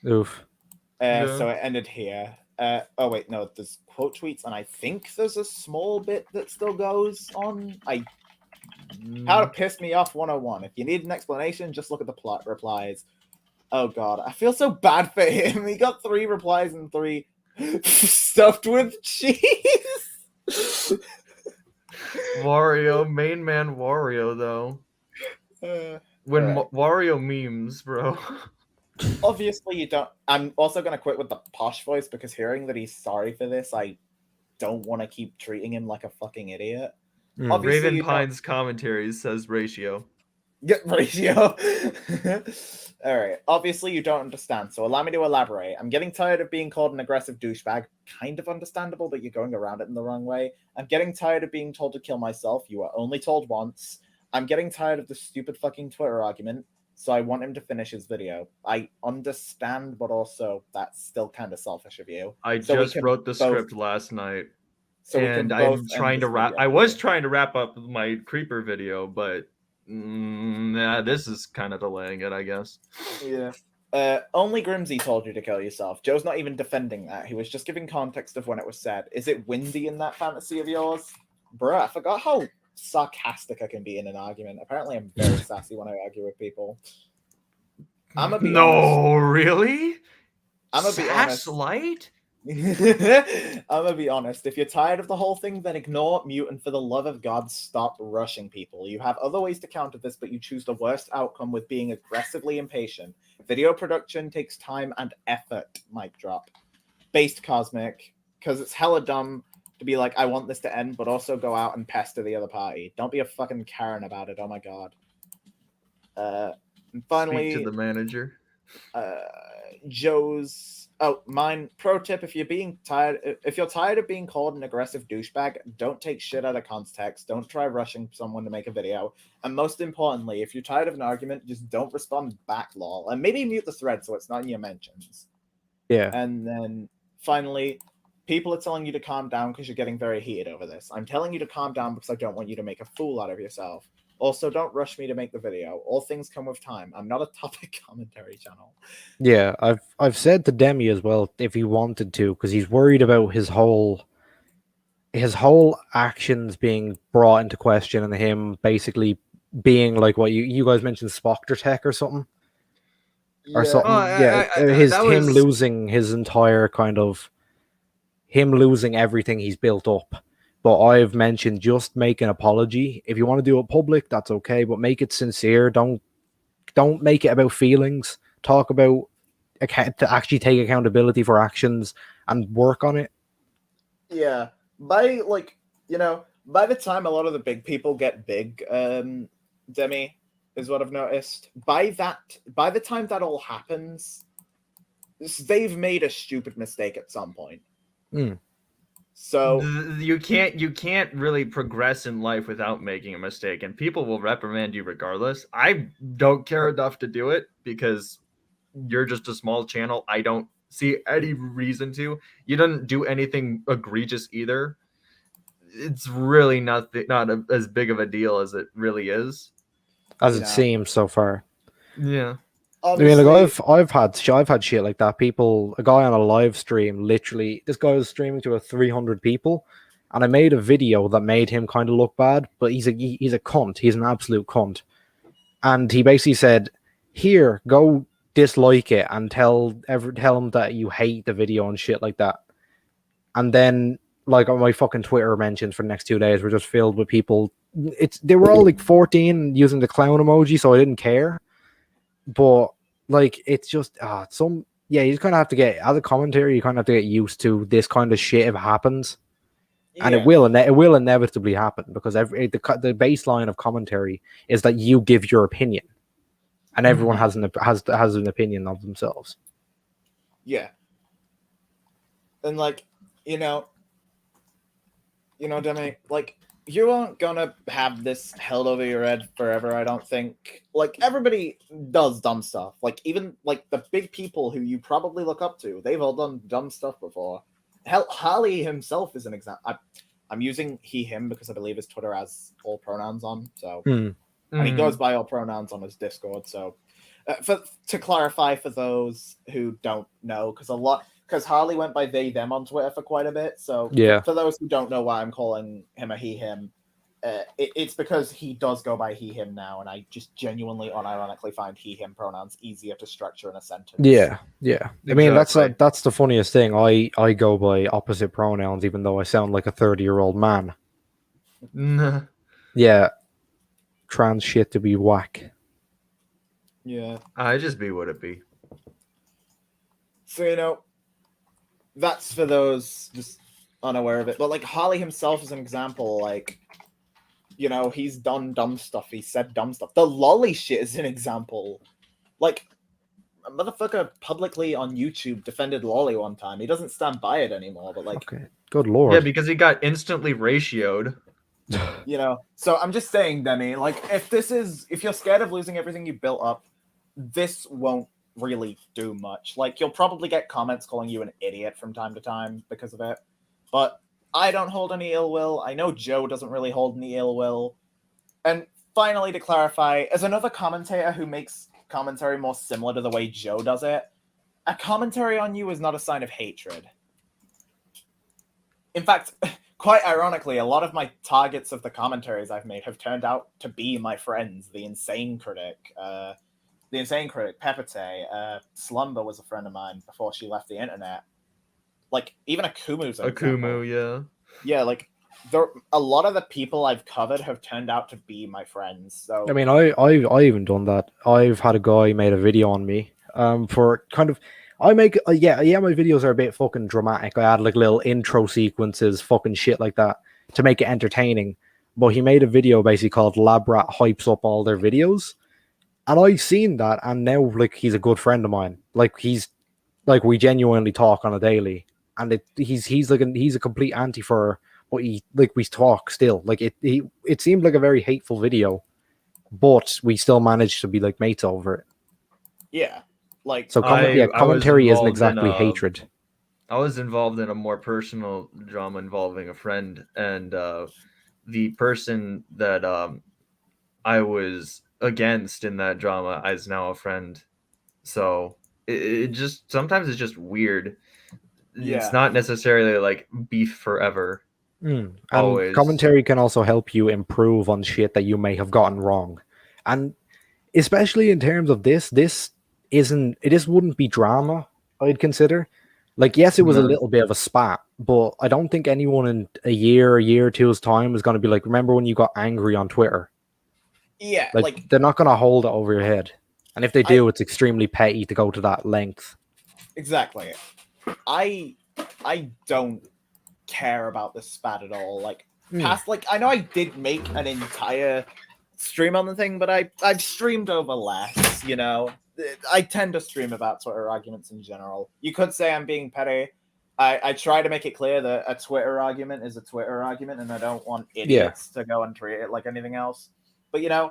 Oof. So it ended here. Oh wait, no, there's quote tweets, and I think there's a small bit that still goes on. How to piss me off 101. If you need an explanation, just look at the plot replies. Oh god, I feel so bad for him. He got 3 replies and 3 stuffed with cheese. Wario, main man Wario though. When Wario memes, bro. Obviously you don't. I'm also gonna quit with the posh voice because hearing that he's sorry for this, I don't want to keep treating him like a fucking idiot. Raven Pine's commentaries says ratio. Yeah, ratio. All right. Obviously, you don't understand, so allow me to elaborate. I'm getting tired of being called an aggressive douchebag. Kind of understandable, but you're going around it in the wrong way. I'm getting tired of being told to kill myself. You were only told once. I'm getting tired of the stupid fucking Twitter argument, so I want him to finish his video. I understand, but also that's still kind of selfish of you. I just wrote the script last night. So and I'm trying to wrap. I was trying to wrap up my creeper video, but this is kind of delaying it, I guess. Yeah. Only Grimsy told you to kill yourself. Joe's not even defending that. He was just giving context of when it was said. Is it windy in that fantasy of yours? Bruh, I forgot how sarcastic I can be in an argument. Apparently, I'm very sassy when I argue with people. I'm gonna be honest. Really? I'm gonna be honest. Light? I'm gonna be honest. If you're tired of the whole thing, then ignore, mute, and for the love of God, stop rushing people. You have other ways to counter this, but you choose the worst outcome with being aggressively impatient. Video production takes time and effort. Mic drop. Based Cosmic, because it's hella dumb to be like, I want this to end, but also go out and pester the other party. Don't be a fucking Karen about it. Oh my God. And finally, speak to the manager. Joe's. Oh, mine pro tip: if you're tired of being called an aggressive douchebag, don't take shit out of context. Don't try rushing someone to make a video. And most importantly, if you're tired of an argument, just don't respond back, lol. And maybe mute the thread so it's not in your mentions. Yeah. And then finally, people are telling you to calm down because you're getting very heated over this. I'm telling you to calm down because I don't want you to make a fool out of yourself. Also, don't rush me to make the video. All things come with time. I'm not a topic commentary channel. Yeah, I've said to Demi as well if he wanted to, because he's worried about his whole actions being brought into question and him basically being like what you guys mentioned, Spocter Tech or something. or something. Him losing his entire kind of him losing everything he's built up. But I've mentioned just make an apology. If you want to do it public, that's okay, but make it sincere. Don't make it about feelings. Talk about to actually take accountability for actions and work on it. Yeah, by the time a lot of the big people get big, Demi, is what I've noticed. By the time that all happens, they've made a stupid mistake at some point. So you can't really progress in life without making a mistake, and people will reprimand you regardless. I don't care enough to do it because you're just a small channel. I don't see any reason to. You didn't do anything egregious either. It's really not as big of a deal as it really is, as it seems so far. Yeah. Honestly, I mean, like I've had shit like that. A guy on a live stream, literally, this guy was streaming to 300 people, and I made a video that made him kind of look bad. But he's a cunt. He's an absolute cunt, and he basically said, "Here, go dislike it and tell him that you hate the video and shit like that." And then, like, my fucking Twitter mentions for the next 2 days were just filled with people. They were all like 14 using the clown emoji, so I didn't care. But like, it's just you just kind of have to get, as a commentary, you kind of have to get used to this kind of shit if it happens, and it will inevitably happen because the baseline of commentary is that you give your opinion, and everyone has an opinion of themselves. Yeah, and Demi, like, you aren't gonna have this held over your head forever, I don't think. Like, everybody does dumb stuff. Like, even, like, the big people who you probably look up to, they've all done dumb stuff before. Hell, Harley himself is an example. I'm using he, him, because I believe his Twitter has all pronouns on, so... And he goes by all pronouns on his Discord, so... to clarify for those who don't know, because Harley went by they, them on Twitter for quite a bit. So for those who don't know why I'm calling him a he, him, it's because he does go by he, him now, and I just genuinely, unironically find he, him pronouns easier to structure in a sentence. Yeah. I mean, that's the funniest thing. I go by opposite pronouns, even though I sound like a 30-year-old man. Yeah. Trans shit to be whack. Yeah. I just be what it be. So, that's for those just unaware of it. But, like, Harley himself is an example. Like, he's done dumb stuff. He said dumb stuff. The lolly shit is an example. Like, a motherfucker publicly on YouTube defended lolly one time. He doesn't stand by it anymore, but, like... Okay. Good lord. Yeah, because he got instantly ratioed. So I'm just saying, Demi, like, if you're scared of losing everything you built up, this won't really do much. Like, you'll probably get comments calling you an idiot from time to time because of it, but I don't hold any ill will. I know Joe doesn't really hold any ill will. And finally, to clarify, as another commentator who makes commentary more similar to the way Joe does it, a commentary on you is not a sign of hatred. In fact, quite ironically, a lot of my targets of the commentaries I've made have turned out to be my friends. The Insane Critic, Pepite, Slumber was a friend of mine before she left the internet. Like, even Akumu's an example. Yeah. Yeah, like, a lot of the people I've covered have turned out to be my friends. So I mean, I even done that. I've had a guy made a video on me for kind of... I make my videos are a bit fucking dramatic. I add like little intro sequences, fucking shit like that to make it entertaining. But he made a video basically called Lab Rat hypes up all their videos, and I've seen that, and now like he's a good friend of mine. Like we genuinely talk on a daily, and he's a complete anti for what we talk still. Like it seemed like a very hateful video, but we still managed to be like mates over it. Yeah. Like, so commentary isn't exactly hatred. I was involved in a more personal drama involving a friend, and the person that I was against in that drama is now a friend. So it just sometimes it's just weird. Yeah. It's not necessarily like beef forever. And commentary can also help you improve on shit that you may have gotten wrong, and especially in terms of this it just wouldn't be drama, I'd consider. Like, yes, it was a little bit of a spat, but I don't think anyone in a year or two's time is going to be like, remember when you got angry on Twitter? Yeah, Like they're not going to hold it over your head. And if they do, it's extremely petty to go to that length. Exactly. I don't care about this spat at all. Like, I know I did make an entire stream on the thing, but I've streamed over less, you know. I tend to stream about Twitter arguments in general. You could say I'm being petty. I try to make it clear that a Twitter argument is a Twitter argument, and I don't want idiots to go and treat it like anything else. But you know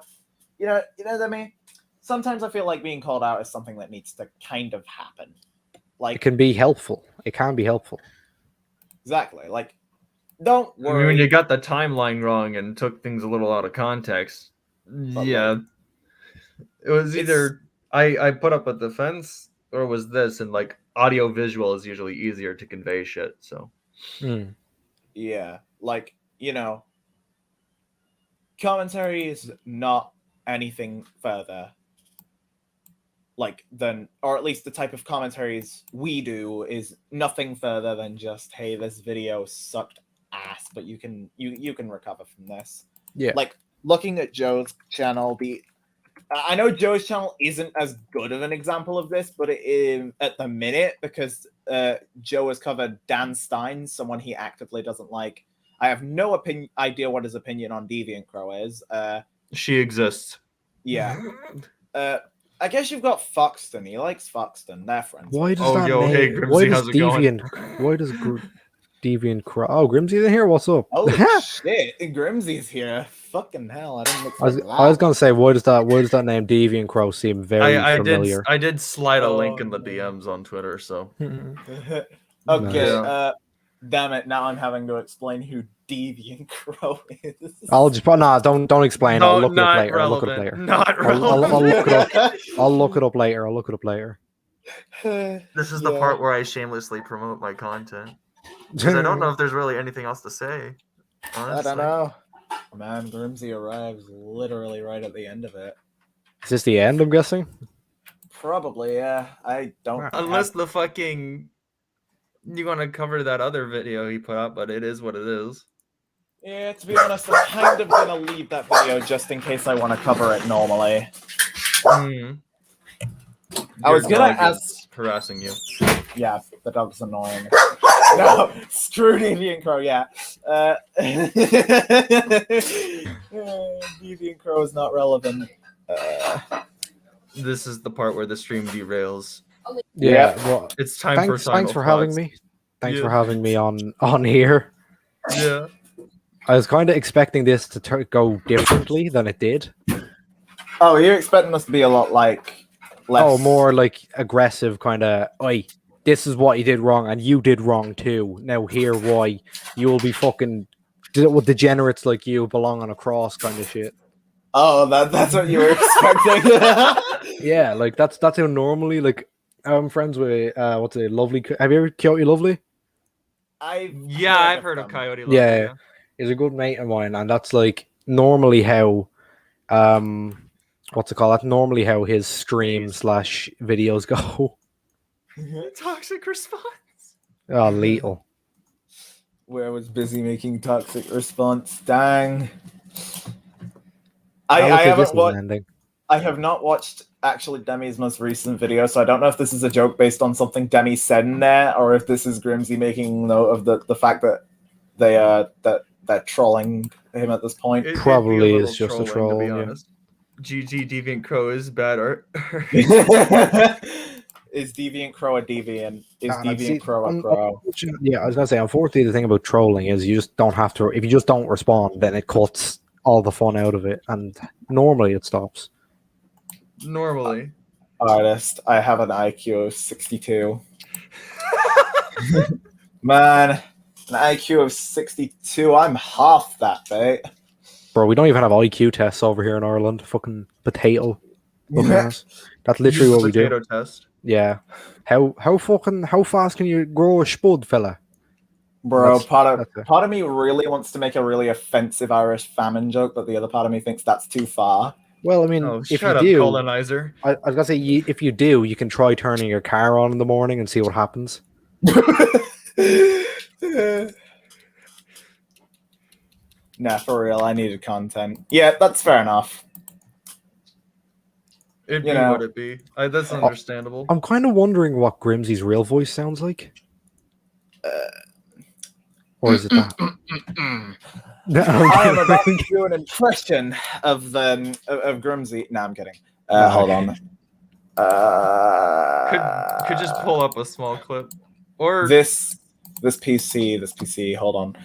what I mean? Sometimes I feel like being called out is something that needs to kind of happen. Like, it can be helpful. It can be helpful. Exactly. Like, don't worry. I mean, when you got the timeline wrong and took things a little out of context, yeah, it was either I put up a defense or it was this, and like audio visual is usually easier to convey shit. So, yeah, like, you know, commentary is not anything further like than, or at least the type of commentaries we do is nothing further than just, hey, this video sucked ass, but you can recover from this. Yeah, like looking at Joe's channel, I know Joe's channel isn't as good of an example of this, but it is at the minute, because Joe has covered Dan Stein, someone he actively doesn't like. I have no idea what his opinion on Deviant Crow is. She exists. Yeah. I guess you've got Foxton. He likes Foxton. They're friends. Why does Deviant Crow? Oh, Grimsy's in here. What's up? Oh shit! Grimsy's here. Fucking hell! I didn't expect that. I was gonna say, why does that name Deviant Crow seem very familiar? I did slide a link in the DMs on Twitter. So okay. Damn it! Now I'm having to explain who Deviant Crow is. I'll just don't explain. I'll look it up later. I'll look it up later. Not relevant. I'll look it up. I'll look it up later. I'll look it up later. This is the part where I shamelessly promote my content. Because I don't know if there's really anything else to say. Honestly. I don't know. Man, Grimsy arrives literally right at the end of it. Is this the end, I'm guessing? Probably, yeah. I don't... Unless the fucking... You want to cover that other video he put up, but it is what it is. Yeah, to be honest, I'm kind of going to leave that video just in case I want to cover it normally. I was going to ask... harassing you. Yeah, the dog's annoying. No, screw Deviant Crow, yeah. Deviant Crow is not relevant. This is the part where the stream derails. Yeah, well, it's time for thanks for having me. Thanks for having me on here. Yeah. I was kind of expecting this to go differently than it did. Oh, you're expecting us to be a lot like... less... Oh, more like aggressive kind of... Oi, this is what you did wrong, and you did wrong too. Now hear why. You will be fucking degenerates like you belong on a cross kind of shit. Oh, that's what you were expecting. Yeah, like that's how normally, like, I'm friends with what's it, Lovely? Have you ever Coyote Lovely? I've heard of Coyote Lovely. Yeah, he's a good mate of mine, and that's like normally how what's it called? That's normally how his stream / videos go. Toxic response. Oh, lethal. Where I was busy making toxic response. Dang. I have not watched actually Demi's most recent video, so I don't know if this is a joke based on something Demi said in there, or if this is Grimsy making note of the fact that they're trolling him at this point. Probably is just a troll. To be honest. GG Deviant Crow is bad art. Is Deviant Crow a deviant? Is Deviant Crow a crow? Yeah, I was gonna say, unfortunately, the thing about trolling is you just don't have to. If you just don't respond, then it cuts all the fun out of it, and normally it stops. Normally, artist, I have an IQ of 62. Man, an IQ of 62. I'm half that, mate. Bro, we don't even have IQ tests over here in Ireland. Fucking potato. That's literally what we do. Potato test. Yeah. How fast can you grow a spud, fella? Bro, part of me really wants to make a really offensive Irish famine joke, but the other part of me thinks that's too far. Well, I mean, Oh, if shut you up, do, colonizer. I was gonna say, if you do, you can try turning your car on in the morning and see what happens. Nah, for real, I needed content. Yeah, that's fair enough. It'd You be know. what it be. That's understandable. I'm kind of wondering what Grimsy's real voice sounds like. Or is it that? No, I am about to do an impression of Grimsy. No, I'm kidding. Hold on. Could just pull up a small clip, or this PC. Hold on.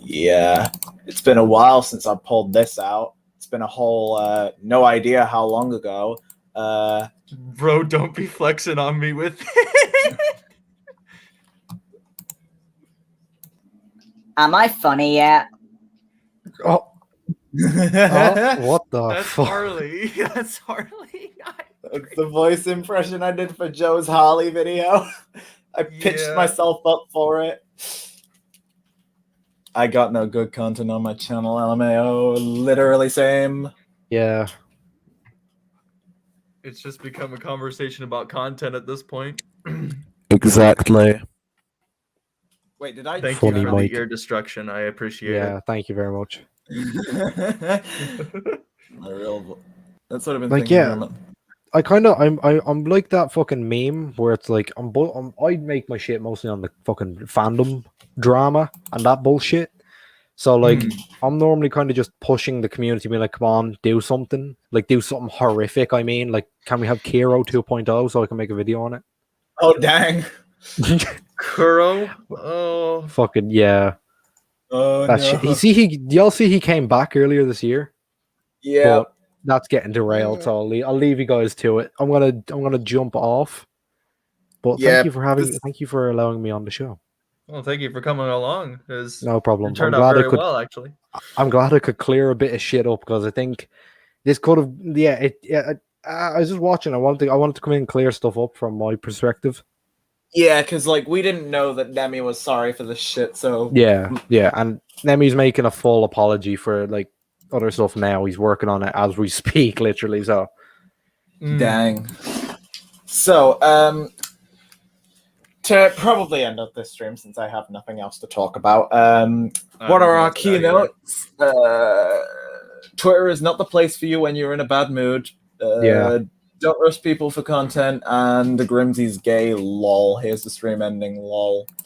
Yeah, it's been a while since I pulled this out. It's been a whole no idea how long ago. Bro, don't be flexing on me with. Am I funny yet? Oh, what the That's fuck? Harley. That's Harley. It's the voice impression I did for Joe's Harley video. I pitched Yeah. myself up for it. I got no good content on my channel, LMAO. Literally same. Yeah. It's just become a conversation about content at this point. Exactly. Wait, did I? Thank Funny you for Mike. the ear destruction. I appreciate Yeah, thank you very much. My real. That's what I've been Like, thinking. yeah. from it. I'm like that fucking meme where it's like I make my shit mostly on the fucking fandom drama and that bullshit. So like I'm normally kind of just pushing the community, being like, come on, do something. Like do something horrific. I mean, like, can we have Kiro 2.0 so I can make a video on it? Oh dang. Kuro? Oh. Fucking yeah. Oh That no. shit. Y'all see he came back earlier this year. Yeah. But that's getting derailed, so I'll leave you guys to it. I'm gonna jump off. But Yeah, thank you for allowing me on the show. Well, thank you for coming along. No problem. It turned I'm out glad I very could. well, actually. I'm glad I could clear a bit of shit up because I think this could have. Yeah, I was just watching. I wanted to come in and clear stuff up from my perspective. Yeah, because like we didn't know that Demi was sorry for this shit. So Yeah, and Nemi's making a full apology for like other stuff now. He's working on it as we speak, literally. So dang. So to probably end up this stream since I have nothing else to talk about. What are our keynotes? Twitter is not the place for you when you're in a bad mood. Yeah. Don't rush people for content, and the Grimsy's gay. Lol. Here's the stream ending. Lol.